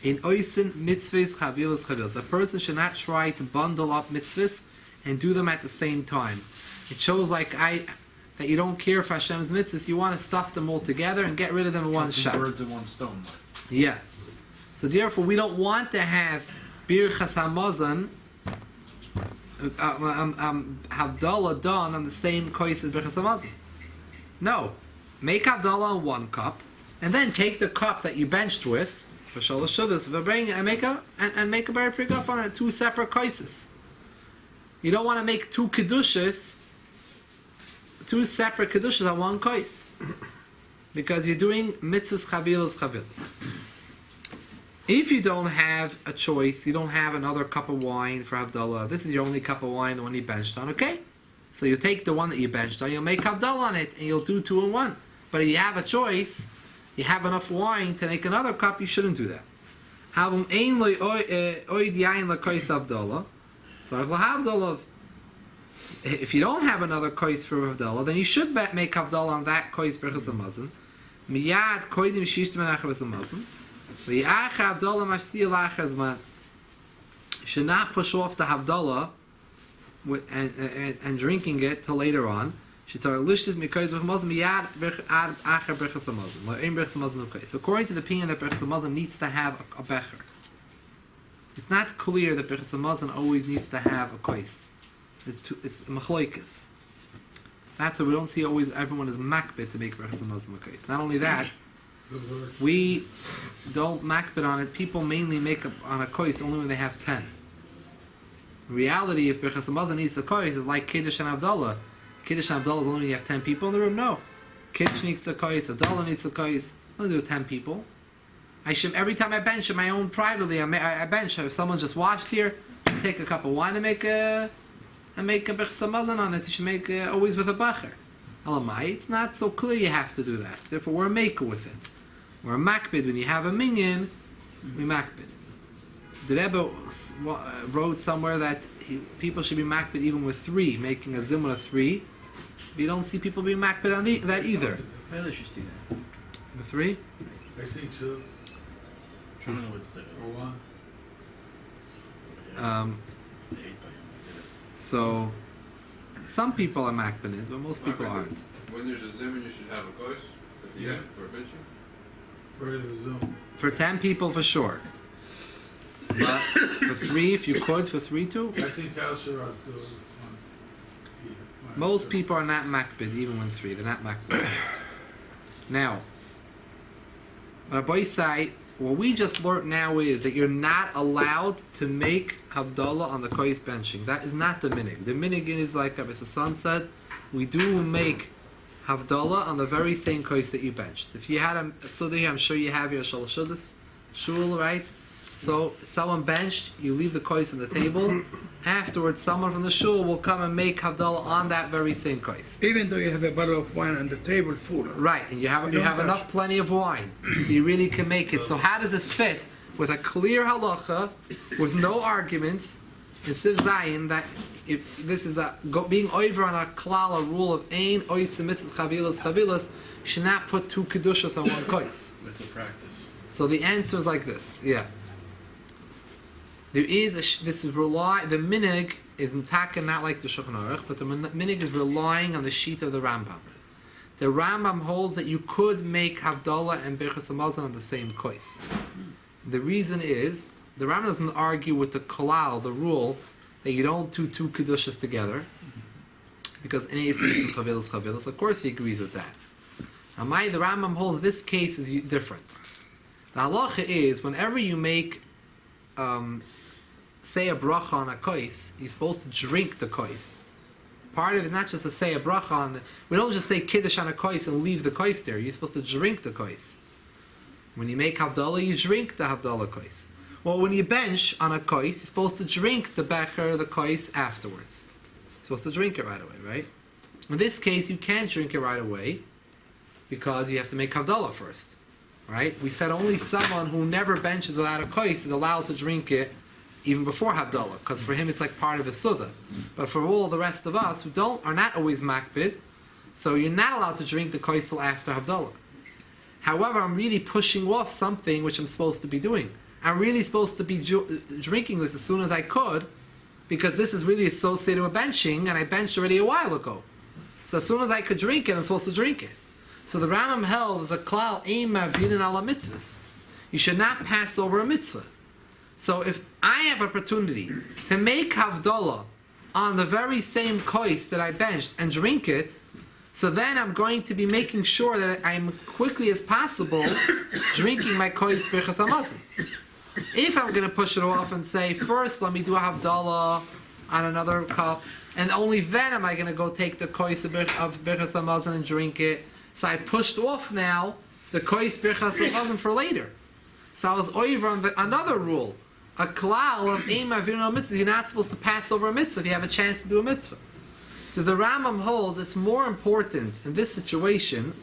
Speaker 1: in oisen mitzvahs chavilas chavilas. A person should not try to bundle up mitzvahs and do them at the same time. It shows like that you don't care for Hashem's mitzvahs. You want to stuff them all together and get rid of them in one shot.
Speaker 7: Birds in one stone.
Speaker 1: Yeah. So therefore, we don't want to have Birchas Hamazon Havdalah done on the same kois as Birchas Hamazon. No. Make Havdalah on one cup, and then take the cup that you benched with, for Shalosh Shudas, and make a bar pigaf on it, two separate koises. You don't want to make two separate kedushas on one kois, because you're doing mitzvahs chavilas. If you don't have a choice, you don't have another cup of wine for Havdalah, this is your only cup of wine, the one you benched on, okay? So you take the one that you benched on, you'll make Havdalah on it, and you'll do two in one. But if you have a choice, you have enough wine to make another cup, you shouldn't do that. So if you don't have another kois for Havdalah, then you should make Havdalah on that kois Birchas Hamazon. Miyad koidim shishtim menachar Birchas Hamazon. V'yachar Havdalah mashsiyah lachar zman. You should not push off the Havdalah and drinking it till later on. So according to the opinion that Birchas Hamazon needs to have a becher, it's not clear that Birchas Hamazon always needs to have a kois. It's machloikas. That's why we don't see always everyone is makbid to make Birchas Hamazon a kois. Not only that, We don't makbid on it. People mainly make up on a kois only when they have 10. In reality, if Birchas Hamazon needs the kois, it's like Kiddush and Havdoloh. Kiddush and Havdoloh is only when you have 10 people in the room. No. Kiddush needs the kois, Havdoloh needs the kois. I don't do it with 10 people. I should, every time I bench in my own privately, I bench. If someone just washed here, take a cup of wine and make a Birchas Hamazon on it. You should make always with a bacher. Elamai, it's not so clear you have to do that. Therefore, we're a maker with it. We're a makbid. When you have a minyan, we makbid. The Rebbe wrote somewhere that people should be makbid even with 3, making a zimun of 3. But you don't see people being makbid on that either.
Speaker 5: Let's just do that.
Speaker 1: With 3?
Speaker 8: I think so.
Speaker 3: I don't know what's there.
Speaker 8: Or one.
Speaker 1: So, some people are makbid it, but most people aren't.
Speaker 10: When there's a zimun, you should have a kois at the end for benching.
Speaker 8: For the Zoom.
Speaker 1: For 10 people, for sure. But for 3, if you could, for 3 too.
Speaker 8: I think Kalsar are still one.
Speaker 1: Most people are not makbid, even when 3. They're not makbid. Now, Rabbi say, what we just learned now is that you're not allowed to make Havdollah on the kois benching. That is not the minig. The minig is like Rabbi Sassan said, we do make Havdollah on the very same kois that you benched. If you had a suda here, I'm sure you have your shalshudas shul, right? So someone benched, you leave the kois on the table. Afterwards, someone from the shul will come and make Havdollah on that very same kois.
Speaker 2: Even though you have a bottle of wine on the table full.
Speaker 1: Right, and you have
Speaker 2: don't
Speaker 1: enough
Speaker 2: touch.
Speaker 1: plenty of wine, so you really can make it. So how does it fit with a clear halacha, with no arguments, in Siv Zayin, that if this is being over on a klal, a rule of ein ois mitzvah chavilas, you should not put 2 kedushas on one kois.
Speaker 3: It's a practice.
Speaker 1: So the answer is like this. Yeah. There is the minig is in Taka not like the Shulchan Aruch, but the minig is relying on the sheet of the Rambam. The Rambam holds that you could make Havdollah and Birchas Hamazon on the same kois. The reason is the Rambam doesn't argue with the kolal, the rule that you don't do 2 kedushas together, because in chavilas, of course he agrees with that. Now, the Rambam holds this case is different. The halacha is whenever you make say a bracha on a kois, you're supposed to drink the kois. Part of it is not just to say a bracha on. We don't just say kiddush on a kois and leave the kois there. You're supposed to drink the kois. When you make Havdollah, you drink the Havdollah kois. Well, when you bench on a kois, you're supposed to drink the becher, the kois afterwards. You're supposed to drink it right away, right? In this case, you can't drink it right away because you have to make Havdollah first, right? We said only someone who never benches without a kois is allowed to drink it even before Havdollah, because for him it's like part of his suda. But for all the rest of us who are not always makbid, so you're not allowed to drink the kois till after Havdollah. However, I'm really pushing off something which I'm supposed to be doing. I'm really supposed to be drinking this as soon as I could, because this is really associated with benching, and I benched already a while ago. So as soon as I could drink it, I'm supposed to drink it. So the Rambam held as a klal ein mavinin ala mitzvahs. You should not pass over a mitzvah. So if I have opportunity to make Havdollah on the very same kois that I benched and drink it, so then I'm going to be making sure that I'm quickly as possible drinking my kois Birchas Hamazon. If I'm going to push it off and say, first let me do a Havdollah on another cup, and only then am I going to go take the kois of Birchas Hamazon and drink it, so I pushed off now the kois Birchas Hamazon for later. So I was over on another rule. A klal of ein mavinin al mitzvah, you're not supposed to pass over a mitzvah if you have a chance to do a mitzvah. So the Rambam holds it's more important in this situation.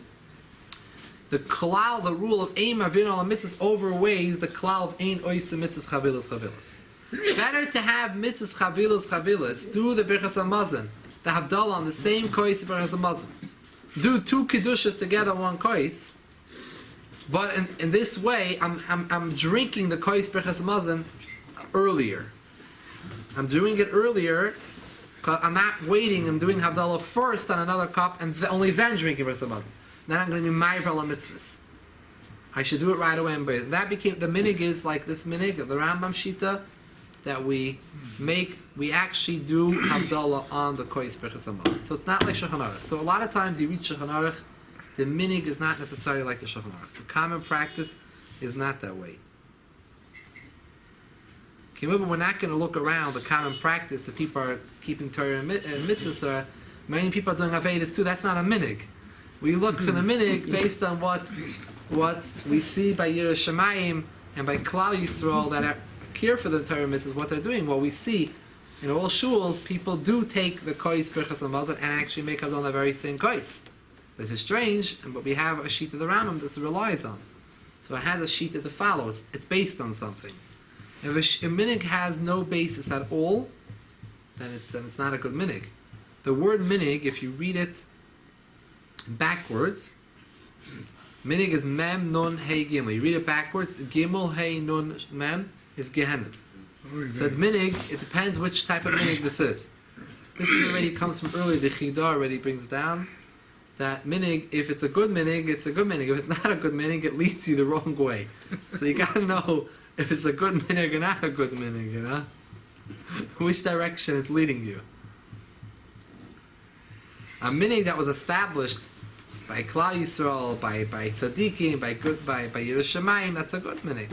Speaker 1: The klal, the rule of ein mavinin al mitzvah, overweighs the klal of ein oisa mitzvahs chavilas. Better to have mitzvahs chavilas, do the Birchas Hamazon, the Havdollah on the same kois of Birchas Hamazon. Do 2 kedushas together on one kois. But in this way, I'm drinking the kois Birchas Hamazon earlier. I'm doing it earlier because I'm not waiting. I'm doing Havdollah first on another cup and only then drinking Birchas Hamazon. Then I'm going to be ma'aver ala mitzvahs. I should do it right away. And that became the minig is like this minig of the Rambam Shita that we actually do Havdollah on the kois Birchas Hamazon. So it's not like Shulchan Aruch. So a lot of times you read Shulchan Aruch the minig is not necessarily like the Shulchan Aruch. The common practice is not that way. Remember, we're not going to look around the common practice if people are keeping Torah and mitzvahs. Many people are doing Avedis too. That's not a minig. We look for the minig based on what we see by Yerushalayim and by Klal Yisrael that are care for the Torah mitzvahs, what they're doing. What we see in all shuls, people do take the kois birchas hamazon and actually make Havdol on the very same kois. This is strange, but we have a sheet of the Rambam this relies on. So it has a sheet to follow. It's based on something. If a minig has no basis at all, then it's not a good minig. The word minig, if you read it backwards, minig is mem nun hey gimel. You read it backwards, gimel hey nun mem is gehenim. So the minig, it depends which type of minig this is. This is already comes from earlier. The Chida already brings down that minig. If it's a good minig, it's a good minig. If it's not a good minig, it leads you the wrong way. So you got to know if it's a good minig or not a good minig, you know? Which direction it's leading you. A minig that was established by Klal Yisrael, by tzaddikim, by Yerushalayim, that's a good minig.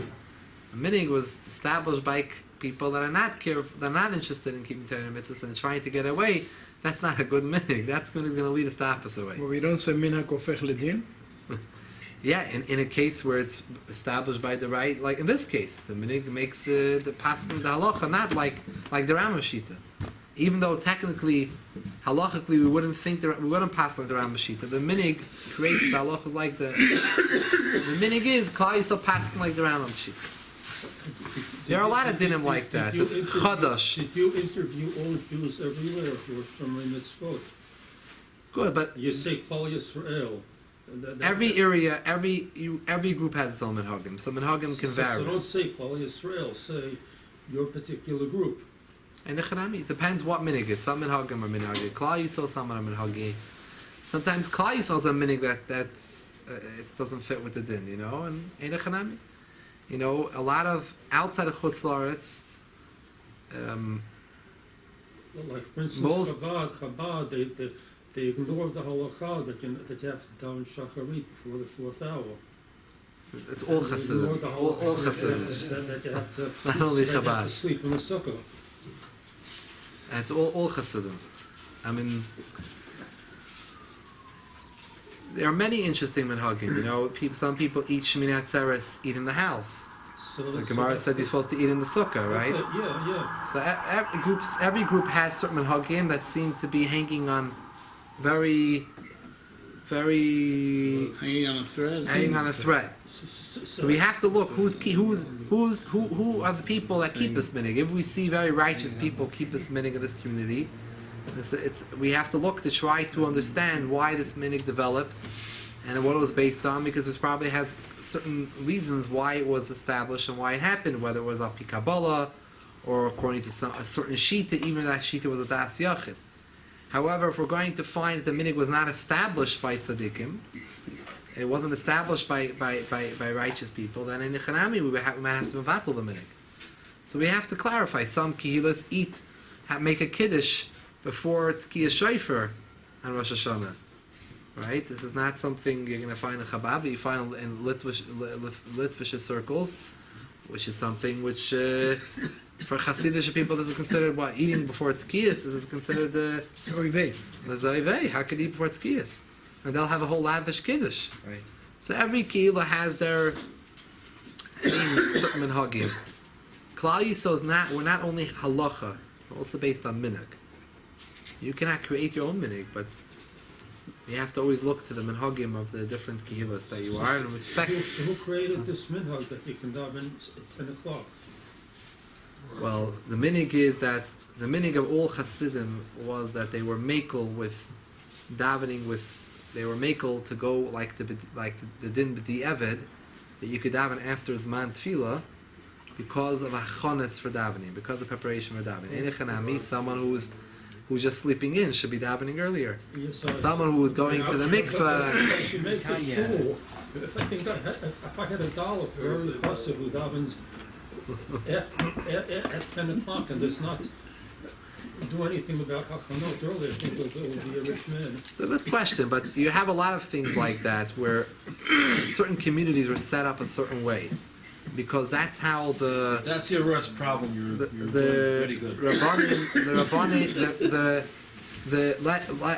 Speaker 1: A minig was established by people that are not interested in keeping Torah and mitzvahs and trying to get away. That's not a good minig. That's going to lead us the opposite way.
Speaker 2: Well, we don't say minhag hofech ledin.
Speaker 1: Yeah, in a case where it's established by the right, like in this case, the minig makes the paskin the halacha, not like the Rambam Shita. Even though technically, halachically, we wouldn't pass like the Rambam Shita. The minig creates the halachas like the minig is Klal Yisrael paskin like the Rambam Shita. There are a lot of dinim like that. Chadash.
Speaker 9: Did you interview all Jews everywhere for Shomrei Mitzvot?
Speaker 1: Good, but
Speaker 9: You say Klal Yisrael.
Speaker 1: every area, every group has its own minhagim. So minhagim can vary.
Speaker 9: So don't say Klal Yisrael. Say your particular group.
Speaker 1: And it depends what minig is. Some minhagim are minhagim. Klal Yisrael, some are minhagim. Sometimes Klal Yisrael is a minig that's it doesn't fit with the din, you know. And Einachanami, you know, a lot of outside of Chutz La'aretz,
Speaker 9: Like for instance,
Speaker 1: Most-
Speaker 9: Chabad, they ignore the halacha that you have to daven shacharit before the fourth hour.
Speaker 1: it's all
Speaker 9: They ignore
Speaker 1: Chassidim.
Speaker 9: the
Speaker 1: All
Speaker 9: halacha
Speaker 1: Chassidim.
Speaker 9: that you have to,
Speaker 1: Not only
Speaker 9: that you have
Speaker 1: Chabad.
Speaker 9: to sleep in the sukkah.
Speaker 1: And it's all Chassidim. I mean, there are many interesting minhagim. You know, some people eat Sheminat Atzeres, eat in the house.
Speaker 9: So
Speaker 1: The
Speaker 9: that's-
Speaker 1: Gemara
Speaker 9: so
Speaker 1: says you're supposed to eat in the sukkah, right?
Speaker 9: Yeah, yeah.
Speaker 1: So every group has certain minhagim that seem to be hanging on very
Speaker 2: Hanging on a thread.
Speaker 1: So we have to look who are the people that keep this minig. If we see very righteous people keep this minig in this community, we have to look to try to understand why this minig developed and what it was based on, because it probably has certain reasons why it was established and why it happened, whether it was al pi Kabbalah or according to a certain shita, even that shita was a das yachid. However, if we're going to find that the minig was not established by tzaddikim, it wasn't established by righteous people, then in Echanami we might have to mevatel the minig. So we have to clarify. Some kihillas make a kiddush before Tkiyah Shofar on Rosh Hashanah. Right? This is not something you're going to find in Chabad, but you find in Litvish circles, which is something which for Hasidic people this is considered what? Eating before Tkiyas. This is considered the Zoivei. How could you eat before Tkiyas? And they'll have a whole lavish kiddush.
Speaker 5: Right.
Speaker 1: So every kehillah has their certain minhagim. Klal Yisrael is we're not only halacha, we're also based on minhag. You cannot create your own minhag, but you have to always look to the minhagim of the different kehillahs that you are and respect.
Speaker 9: So who created this minhag that you can daven at 10 o'clock?
Speaker 1: Well, the minhag is that the minhag of all Hasidim was that they were makel with davening with. They were makel to go like the din b'di eved, that you could daven after Zman Tefillah because of achonis for davening, because of preparation for davening. Einachanami, someone who's just sleeping in should be davening earlier.
Speaker 9: Yes,
Speaker 1: And someone who is going to the mikveh.
Speaker 9: If you make a fool, if I had a dollar for every chassid who davens at 10 o'clock and there's not do anything about Hachanot earlier, I think he'll be a rich man.
Speaker 1: It's a good question, but you have a lot of things like that where certain communities were set up a certain way. Because that's how
Speaker 11: That's your worst problem. You're pretty good.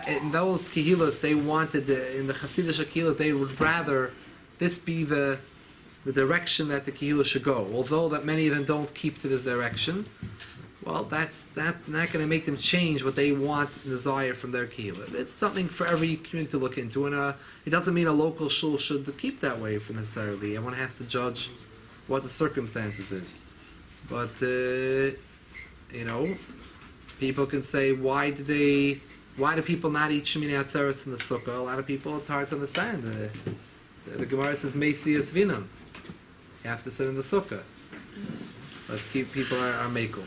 Speaker 1: In those kehilas, they wanted in the Hasidic kehilas, they would rather this be the direction that the kehillah should go. Although that many of them don't keep to this direction, well, that's not going to make them change what they want and desire from their kehillah. It's something for every community to look into, and it doesn't mean a local shul should keep that way for necessarily. Everyone has to judge what the circumstances is. But people can say, why do people not eat Shemini Atzeres in the Sukkah? A lot of people, it's hard to understand. The Gemara says, Meisias Vinam. You have to sit in the Sukkah. But people are mekel.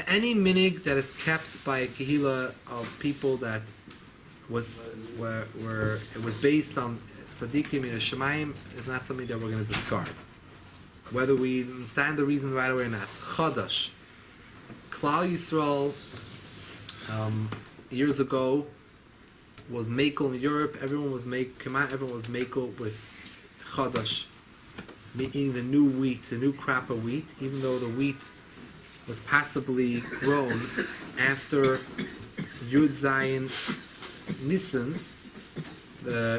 Speaker 1: Any minig that is kept by a kehillah of people that it was based on tzaddikim in Shemayim is not something that we're going to discard. Whether we understand the reason right away or not. Chadash. Klal Yisrael, years ago, was mekel in Europe. Everyone was mekel with Chadash, meaning the new wheat, the new crop of wheat, even though the wheat was possibly grown after Yud Zayin Nisan,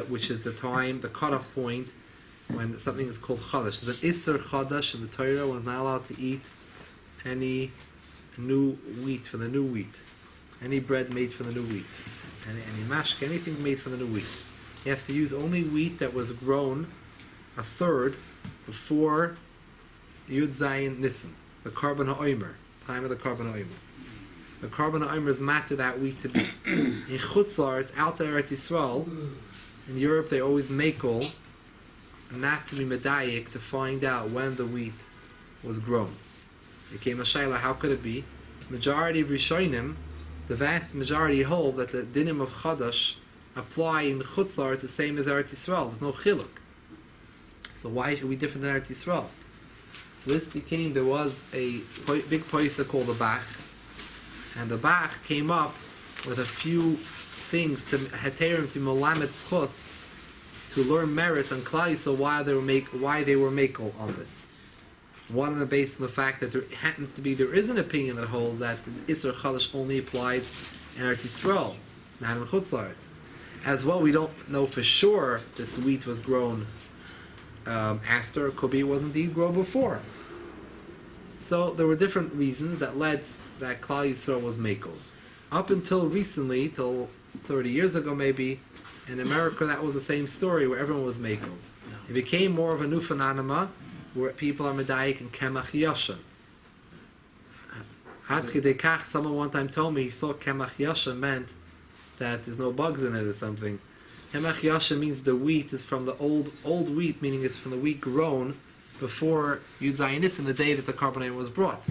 Speaker 1: which is the time, the cutoff point, when something is called Chadash. There's an Isser Chadash in the Torah, when it's not allowed to eat any new wheat from the new wheat. Any bread made from the new wheat. Any mashke, anything made from the new wheat. You have to use only wheat that was grown a third before Yud Zayin Nisan, the Korban HaOmer, time of the Korban HaOmer. The Korban HaOmer is matter that wheat to be. In Chutz La'aretz, out of Eretz Yisrael, in Europe they always mekel, not to be medayik, to find out when the wheat was grown. It came a shayla, how could it be? Majority of Rishonim, the vast majority hold that the dinim of Chadash apply in Chutz La'aretz the same as Eretz Yisrael. There's no chiluk. So why are we different than Eretz Yisrael? So this became, there was a big poisa called the Bach, and the Bach came up with a few things to heterim to melamed schos, to learn merit on Klal Yisrael why they were mekel on this. One on the basis of the fact that there is an opinion that holds that the Isser Chadash only applies in Eretz Yisrael, not in Chutz La'aretz. As well, we don't know for sure this wheat was grown after, it could be it was indeed grown before. So there were different reasons that led that Klal Yisrael was mekel. Up until recently, till 30 years ago maybe, in America that was the same story where everyone was mekel. It became more of a new phenomenon where people are medayik and kemach yashan. Ad kedei kach, someone one time told me he thought kemach yashan meant that there's no bugs in it or something. Kemach yashan means the wheat is from the old wheat, meaning it's from the wheat grown before Yud Zayin Nisan, the day that the carbonate was brought.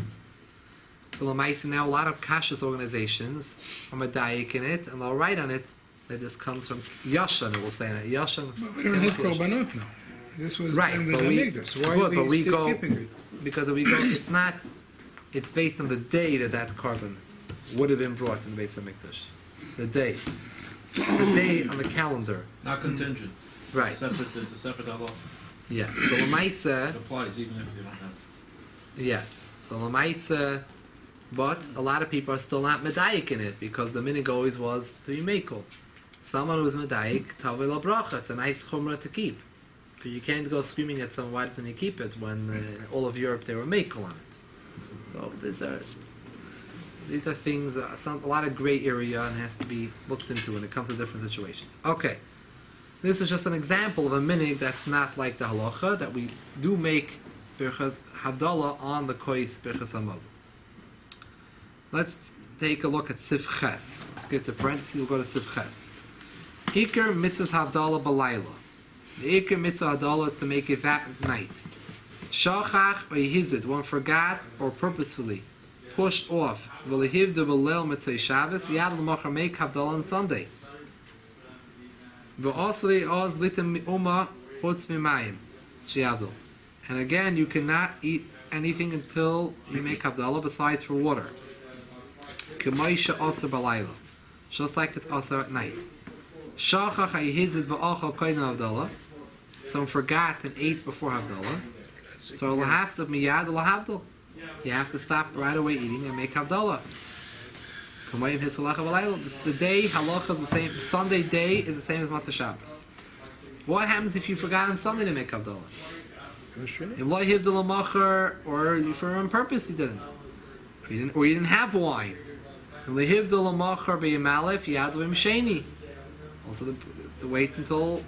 Speaker 1: So l'maisa now a lot of kashrus organizations are medayik in it, and they'll write on it that this comes from yashan. It will say in it yashan.
Speaker 2: But we don't have korbanot now. This was
Speaker 1: right,
Speaker 2: done with
Speaker 1: but
Speaker 2: Hamikdash. So why are we still keeping it?
Speaker 1: Because we go. It's based on the day that carbon would have been brought in the base of Mikdash. The day on the calendar.
Speaker 11: Not contingent.
Speaker 1: Right.
Speaker 11: It's a separate Allah.
Speaker 1: Yeah. So l'maisa.
Speaker 11: It applies even if they don't have it.
Speaker 1: Yeah. So l'maisa, but a lot of people are still not medayik in it because the minig always was to be mekel. Someone who's medayik, tavei lo bracha. It's a nice chumrah to keep. But you can't go screaming at someone, why doesn't he keep it, when in all of Europe they were mekel on it. So these are things, a lot of gray area, and has to be looked into when it comes to different situations. Okay, this is just an example of a minig that's not like the halacha, that we do make birchas Havdoloh on the kois birchas hamazon. Let's take a look at Sif Ches. Let's get to parentheses, we'll go to Sif Ches. Iker mitzvahs Havdoloh b'layla. The Iker mitzvah Havdoloh is to make it that night. Shachach or Yehizid, one forgot or purposefully pushed off. V'lehiv de v'leil mitzvah Shabbos, yad l'machar make Havdoloh on Sunday. V'osli oz litem uma chutz mimayim, shiadol. And again, you cannot eat anything until you make Havdalah besides for water. K'moisha asa b'layla. Just like it's asa at night. Shachach ha'yihizid v'achal koydem Havdalah. Someone forgot and ate before Havdalah. So l'hafsav miyad l'havdol. You have to stop right away eating and make Havdalah. K'moyim his halacha b'layla. This is the day, halacha is the same. Sunday day is the same as Matzah Shabbos. What happens if you forgot on Sunday to make Havdalah? Or for on purpose you didn't. Or you didn't have wine. Also to wait until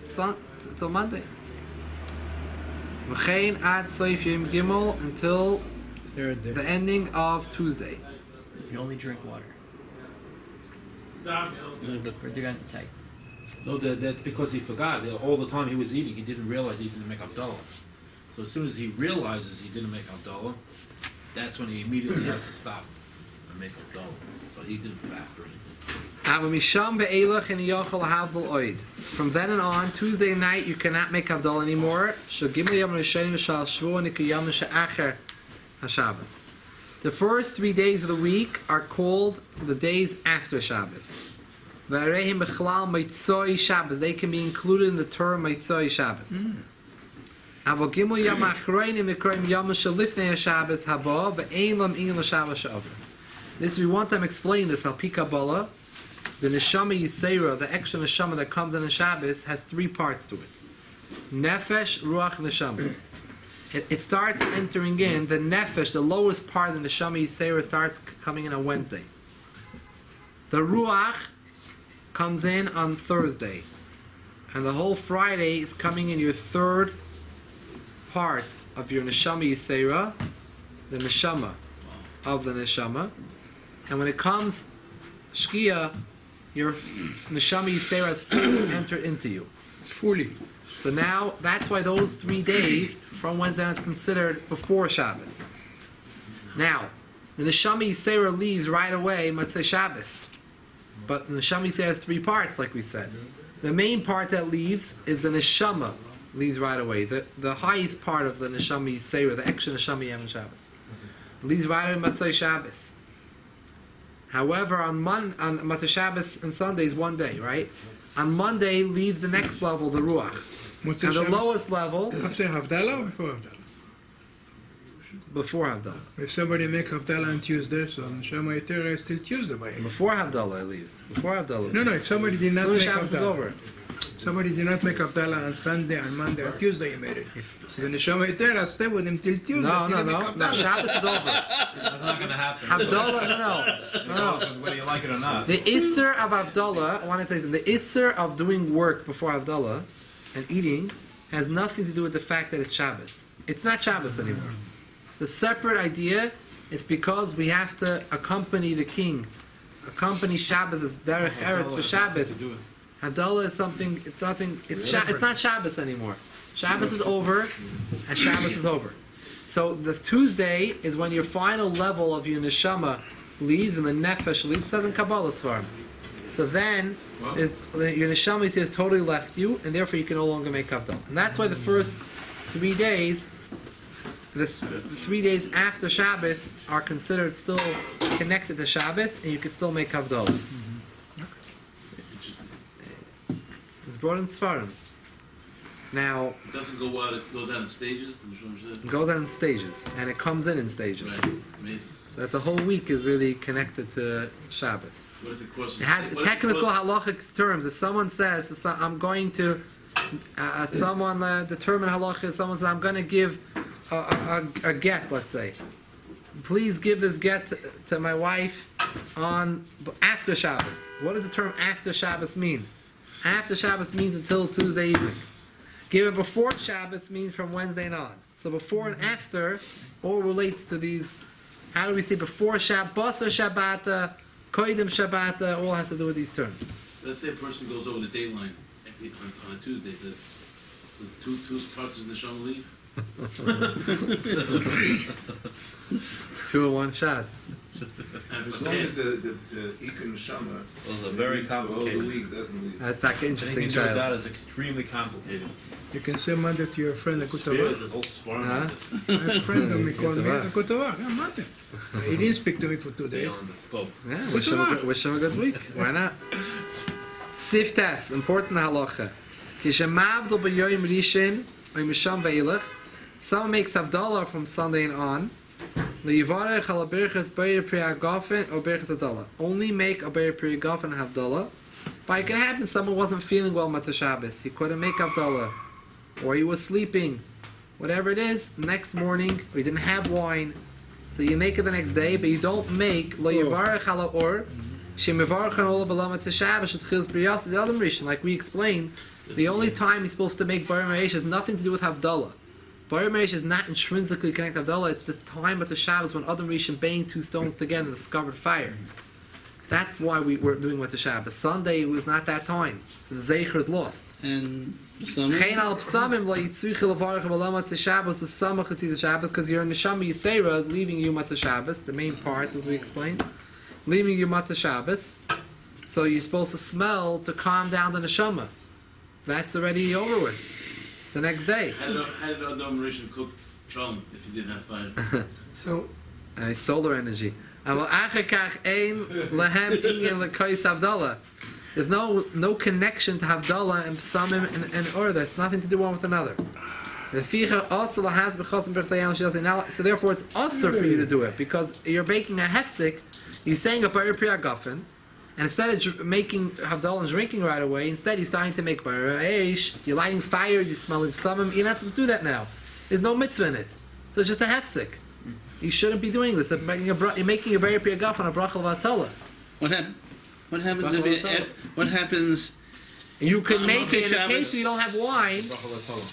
Speaker 1: Monday. Until the ending of Tuesday.
Speaker 5: You only drink water. For the guys to take.
Speaker 11: No, that's because he forgot. All the time he was eating, he didn't realize he didn't make Havdalah. So as soon as he realizes he didn't make Havdalah, that's when he immediately has to stop and make Havdalah. So he didn't fast or anything.
Speaker 1: From then and on, Tuesday night, you cannot make Havdalah anymore. The first 3 days of the week are called the days after Shabbos. They can be included in the term Meitzoi Shabbos. This we one time explained this. Al-Pi Kabbalah, the Neshama Yisera, the extra Neshama that comes in Shabbos, has 3 parts to it. Nefesh, Ruach, Neshama. It starts entering in, the Nefesh, the lowest part of the Neshama Yisera, starts coming in on Wednesday. The Ruach comes in on Thursday. And the whole Friday is coming in your 3rd part of your Neshama Yisera, the Neshama of the Neshama. And when it comes Shkia, your Neshama Yisera has fully entered into you.
Speaker 2: It's fully.
Speaker 1: So now, that's why those 3 days from Wednesday on is considered before Shabbos. Now, the Neshama Yisera leaves right away, Matzah Shabbos. But the Neshama Yisera has 3 parts, like we said. The main part that leaves is the Neshama, leaves right away. The highest part of the Neshama Yisera, the extra Neshama Yom Shabbos, leaves right away Matzah Shabbos. However, on Matzah Shabbos and Sunday is 1 day, right? On Monday leaves the next level, the Ruach. And the lowest level...
Speaker 2: After Havdalah or before Havdalah?
Speaker 1: Before Havdalah.
Speaker 2: If somebody make Havdalah on Tuesday, so Neshama Yisera is still Tuesday by him.
Speaker 1: Before Havdalah it leaves. Before Havdalah.
Speaker 2: No, if somebody did not make
Speaker 1: Shabbos is over.
Speaker 2: Somebody did not make Havdalah on Sunday, on Monday, on Tuesday he made it. So the Neshama Yisera stay with him till Tuesday.
Speaker 1: No, Shabbos is over.
Speaker 7: That's not going to happen.
Speaker 1: Havdalah, no.
Speaker 7: Whether you like it or not.
Speaker 1: The Isser of Havdalah, I want to tell you something. The Isser of doing work before Havdalah and eating has nothing to do with the fact that it's Shabbos. It's not Shabbos anymore. The separate idea is because we have to accompany the king. Accompany Shabbos as Derech Eretz for Shabbos. Havdalah is something, it's nothing, it's not Shabbos anymore. Shabbos is over, and Shabbos is over. So the Tuesday is when your final level of your neshama leaves, and the nefesh leaves. It says in Kabbalah Svarim. So then, your neshama has totally left you, and therefore you can no longer make Havdalah. And that's why the first 3 days, the 3 days after Shabbos, are considered still connected to Shabbos, and you can still make Havdalah. It's brought in Svarim. Now,
Speaker 3: it doesn't go out, it goes out in stages.
Speaker 1: It goes out in stages, and it comes in stages.
Speaker 3: Right. Amazing.
Speaker 1: So that the whole week is really connected to Shabbos.
Speaker 3: What if it crosses?
Speaker 1: It has technical halachic terms. If someone says, "I'm going to," someone determine halacha. Someone says, "I'm going to give a get." Let's say, please give this get to my wife on after Shabbos. What does the term after Shabbos mean? After Shabbos means until Tuesday evening. Given before Shabbos means from Wednesday and on. So before and after all relates to these. How do we say before Shabbos or Shabbata, Koidim Shabbata, all has to do with these terms.
Speaker 3: Let's say a person goes over the date line on a Tuesday. Does two parts of the neshama leave?
Speaker 1: 2 in 1 shot.
Speaker 3: And
Speaker 6: As
Speaker 3: for
Speaker 6: long
Speaker 3: him,
Speaker 6: as the Ikon Neshama
Speaker 3: those are very
Speaker 6: leaves for all the
Speaker 3: complicated.
Speaker 6: week doesn't leave.
Speaker 1: That's like an
Speaker 11: Anything
Speaker 1: interesting
Speaker 11: to do with
Speaker 1: child.
Speaker 11: that is extremely complicated.
Speaker 2: You can say Monday to your friend a good
Speaker 11: Spirit, there's whole swarm
Speaker 1: Huh?
Speaker 11: of this.
Speaker 2: I have friends of me call me
Speaker 1: Good
Speaker 2: a good yeah, Monday. He didn't speak to me for 2 days.
Speaker 11: Beyond the scope.
Speaker 1: Yeah, wish him a good week. Why not? Siftas, important halacha. Kishamavdol b'yoyim rishon or misham ve'ilach. Someone makes Havdoloh from Sunday and on. Le'ivarech al berachas beir pri agafen or berachas Havdoloh. Only make a beir pri agafen and Havdoloh. But it can happen someone wasn't feeling well Matzah Shabbos. He couldn't make Havdoloh. Or he was sleeping. Whatever it is, next morning, or he didn't have wine. So you make it the next day, but you don't make lo yivarech ala or shemivarech ola b'la Matzah Shabbos shetchils briyas the other rishon. Like we explained, the only time you're supposed to make bar meish has nothing to do with Havdoloh. Bar meish is not intrinsically connected to Havdoloh. It's the time Matzah Shabbos when other rishon bang two stones together and discovered fire. That's why we were doing Matzah Shabbos. Sunday was not that time, so the zeicher is lost.
Speaker 12: And
Speaker 1: Chein al psamim lo yitzrich levarech b'la Matzah Shabbos is samach etzis Shabbos because your neshama yisera is leaving you Matzah Shabbos. The main part, as we explained, leaving you Matzah Shabbos. So you're supposed to smell to calm down the neshama. That's already over with. The next day.
Speaker 3: How did Adam Rishon cook chalm if he didn't have fire?
Speaker 2: So,
Speaker 1: Solar energy. There's no connection to Havdoloh and Psamim and Or. There's nothing to do one with another. So therefore it's also for you to do it because you're baking a hefsek, you're saying a Bar Pri Agafen, and instead of making Havdoloh and drinking right away, instead you're starting to make Bar Eish, you're lighting fires, you're smelling Psamim, you're not supposed to do that now. There's no mitzvah in it. So it's just a hefsek. You shouldn't be doing this. If you're making a Bar Pri Agafen on a Brachal Vatala.
Speaker 12: what happens what happens?
Speaker 1: You can
Speaker 12: On
Speaker 1: make it in
Speaker 12: Shabbos.
Speaker 1: case you don't have wine.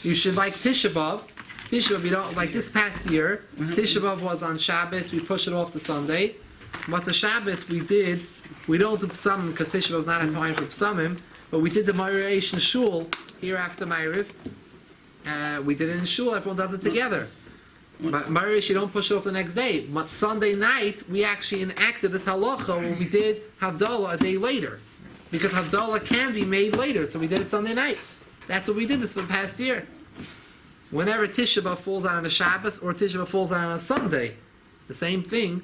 Speaker 1: You should like Tisha B'Av. Tisha B'Av, you don't like this past year. Tisha B'Av was on Shabbos. We pushed it off to Sunday. What's a Shabbos? We don't do Psamim because Tisha B'Av is not a time for Psamim. But we did the Ma'arish in Shul here after Ma'ariv. We did it in Shul. Everyone does it together. But Ma'arish, you don't push it off the next day. But Sunday night, we actually enacted this halacha when we did Havdoloh a day later. Because Havdoloh can be made later, so we did it Sunday night. That's what we did this for the past year. Whenever Tisha B'Av falls out on a Shabbos or Tisha B'Av falls out on a Sunday, the same thing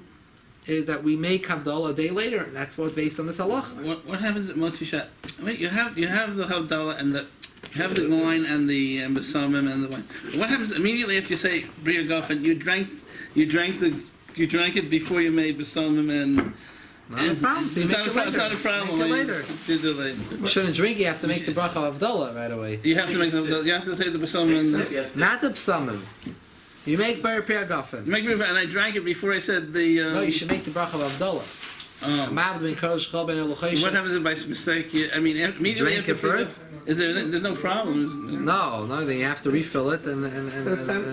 Speaker 1: is that we make Havdoloh a day later. That's what's based on this halacha.
Speaker 12: What happens at Motzei Shabbos? I mean, you have the Havdalah and you have the wine and the Besamim and the wine. What happens immediately after you say Bria Goffen? You drank it before you made Besamim and.
Speaker 1: Not a problem. So you make it later.
Speaker 12: It's not a problem.
Speaker 1: Make it later.
Speaker 12: You do it later.
Speaker 1: You shouldn't drink. You have to make the bracha of Havdoloh right away.
Speaker 12: You have to make you have to say the Besamim and.
Speaker 1: Not the psamim. You make Bar Pri Agafen.
Speaker 12: You make it, and I drank it before I said the.
Speaker 1: No, you should make the bracha of Havdoloh.
Speaker 12: What happens if by mistake? Immediately
Speaker 1: Drink
Speaker 12: after
Speaker 1: it first?
Speaker 12: There's no problem.
Speaker 1: No, then you have to refill it and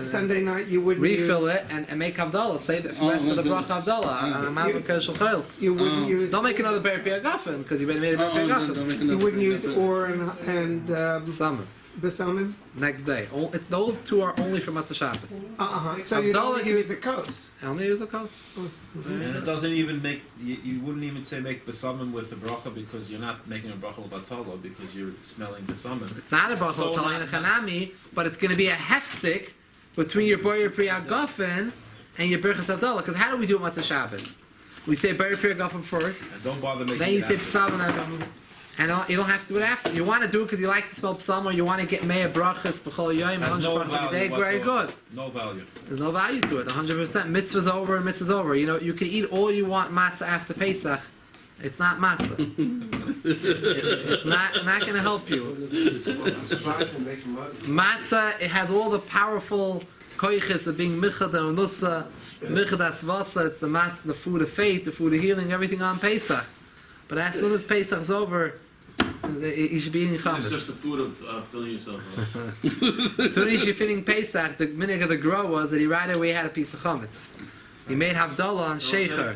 Speaker 13: Sunday night you wouldn't
Speaker 1: refill it and make Havdoloh. Say the rest of the bracha Havdoloh.
Speaker 13: You wouldn't use.
Speaker 1: Don't make another Bar Pri Agafen because you've made a Bar Pri Agafen.
Speaker 13: You wouldn't use or and
Speaker 1: Summer.
Speaker 13: Besamim.
Speaker 1: Next day. Those two are only for Matzah Shabbos.
Speaker 13: So you don't use the kos.
Speaker 1: Only use the kos.
Speaker 11: And it doesn't even make, you wouldn't even say make besamim with the bracha because you're not making a bracha l'batala because you're smelling besamim.
Speaker 1: It's not a bracha l'batala chanami, but it's going to be a hefsek between your Bar Pri Agafen and your Birchas Havdoloh. Because how do we do it Matzah Shabbos? We say Bar Pri Agafen first.
Speaker 11: And don't bother making
Speaker 1: Then you
Speaker 11: it
Speaker 1: say
Speaker 11: after.
Speaker 1: psamim. And you don't have to do it after. You want to do it because you like to smell psalm or you want to get mea brachas b'chol yoyim, 100 brachas a day. Very good.
Speaker 11: No value.
Speaker 1: There's no value to it. 100%. Mitzvah's over and mitzvah's over. You know, you can eat all you want matzah after Pesach. It's not matzah. It's not going to help you. Matzah, it has all the powerful koiches of being michad and nusa, michad asvasa. It's the matzah, the food of faith, the food of healing, everything on Pesach. But as soon as Pesach's over, you should be eating chametz.
Speaker 3: It's just the food of filling yourself up.
Speaker 1: As soon as you're feeding Pesach, the minhag of the grow was that he right away had a piece of chametz. He made Havdoloh on Shecher.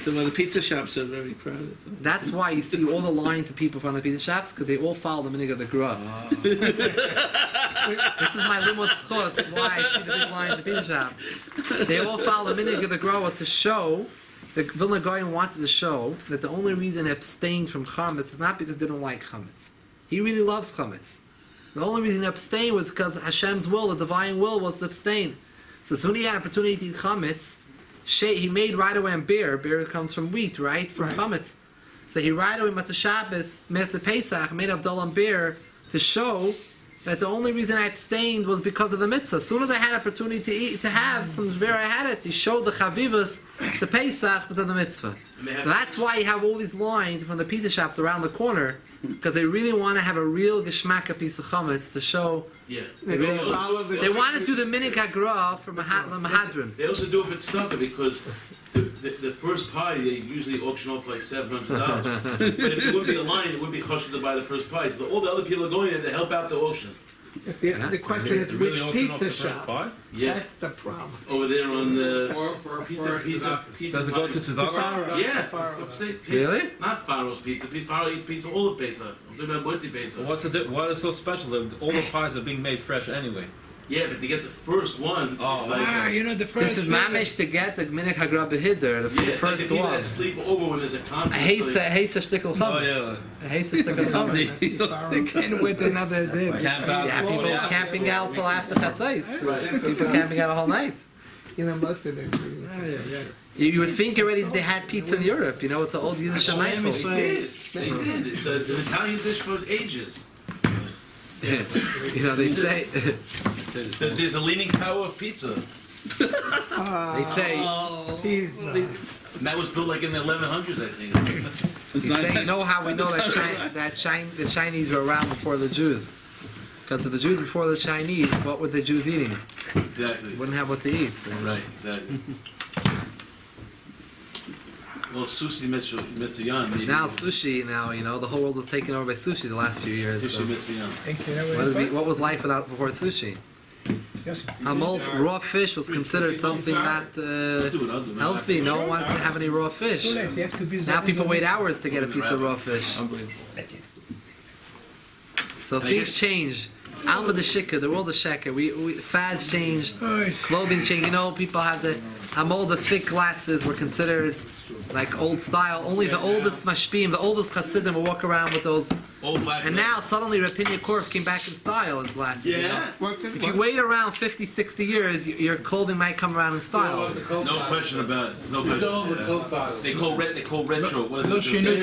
Speaker 12: So the pizza shops are very crowded. So.
Speaker 1: That's why you see all the lines of people in front of the pizza shops, because they all follow the minhag of the Gra. This is my limud schos, why I see the big lines of the pizza shop. They all follow the minhag of the Gra was to show, the Vilna Gaon wanted to show, that the only reason he abstained from chametz is not because they don't like chametz. He really loves chametz. The only reason he abstained was because Hashem's will, the divine will, was to abstain. So soon he had an opportunity to eat chametz, he made right away on beer. Beer comes from wheat, right? From chametz. So he right away Matzah Shabbos, Mesa Pesach, made Havdoloh on beer to show that the only reason I abstained was because of the mitzvah. As soon as I had opportunity to eat, to have some beer, I had it. He showed the chavivas, the Pesach, because of the mitzvah. That's why you have all these lines from the pizza shops around the corner, because they really want to have a real geschmack piece of chametz to show.
Speaker 3: Yeah.
Speaker 1: They want to do the minhag hagra for Mahadran.
Speaker 3: They also do it for tzedakah because the first pie they usually auction off like $700. But if there would be a line, it would be chashuv to buy the first pie. So all the other people are going there to help out the auction.
Speaker 13: If the question is which pizza shop,
Speaker 3: Yeah.
Speaker 13: that's the problem.
Speaker 3: Over there on the
Speaker 10: For
Speaker 3: pizza.
Speaker 11: Does it go to tzedakah?
Speaker 3: Yeah.
Speaker 1: Really?
Speaker 3: Not Faro's pizza. Faro eats pizza all of Pesach. I'm talking about Motzi Pesach.
Speaker 11: What is so special? All the pies are being made fresh anyway.
Speaker 3: Yeah, but to get the first one, it's like...
Speaker 2: you know, the first
Speaker 1: This is mamish to get the minhag hagra behider, the
Speaker 3: it's like
Speaker 1: first
Speaker 3: the people
Speaker 1: one.
Speaker 3: that sleep over when there's a concert.
Speaker 1: A heisa shtickle chametz. A heisa shtickle chametz.
Speaker 2: They can't wait another day.
Speaker 1: Yeah, people camping out till after chatzos. People camping out a whole night.
Speaker 13: You know, most of the ingredients.
Speaker 1: You would think already they had pizza in Europe. You know, it's an old Yiddish
Speaker 3: They
Speaker 1: shemaifel.
Speaker 3: did. It's an Italian dish for ages.
Speaker 1: You know, they say
Speaker 3: There's a leaning tower of pizza.
Speaker 1: they say
Speaker 3: And that was built like in the 1100s, I think.
Speaker 1: you say, you know how we know that the Chinese were around before the Jews. Because of the Jews before the Chinese, what were the Jews eating?
Speaker 3: Exactly.
Speaker 1: Wouldn't have what to eat. So.
Speaker 3: Right, exactly. Well, sushi mitsuyan.
Speaker 1: Now sushi, you know, the whole world was taken over by sushi the last few years.
Speaker 3: Sushi mitsuyan.
Speaker 1: What was life before sushi? Raw fish was considered something not healthy. No one wanted to have any raw fish. Now people wait hours to get a piece of raw fish. So things change. Alma the Shikha, the world of Sheker. Fads change, clothing change. You know, people have the thick glasses were considered like old style. Only the oldest mashpim, the oldest chassidim will walk around with those.
Speaker 3: Old black.
Speaker 1: And now suddenly Rapinia Korf came back in style as glasses.
Speaker 3: Yeah.
Speaker 1: You know? If you wait around 50, 60 years, your clothing might come around in style.
Speaker 3: No question about it. No question. They call retro. What is it?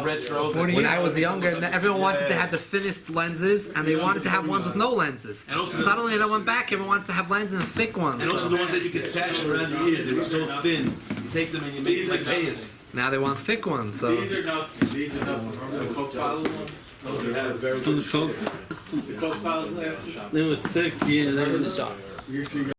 Speaker 3: Retro.
Speaker 1: When I was younger, everyone wanted to have the thinnest lenses, and they wanted to have ones with no lenses.
Speaker 3: And also
Speaker 1: suddenly, they went back. Everyone wants to have lenses and thick ones.
Speaker 3: And also the ones that you can fashion around your ears. They were so thin. You take them and you make like payas.
Speaker 1: Now they want thick ones. So
Speaker 8: These are nothing. These are nothing. Remember the Coke bottle ones? Those are very
Speaker 12: From the Coke.
Speaker 8: The Coke bottle glasses?
Speaker 12: They were thick, yeah.
Speaker 8: Remember the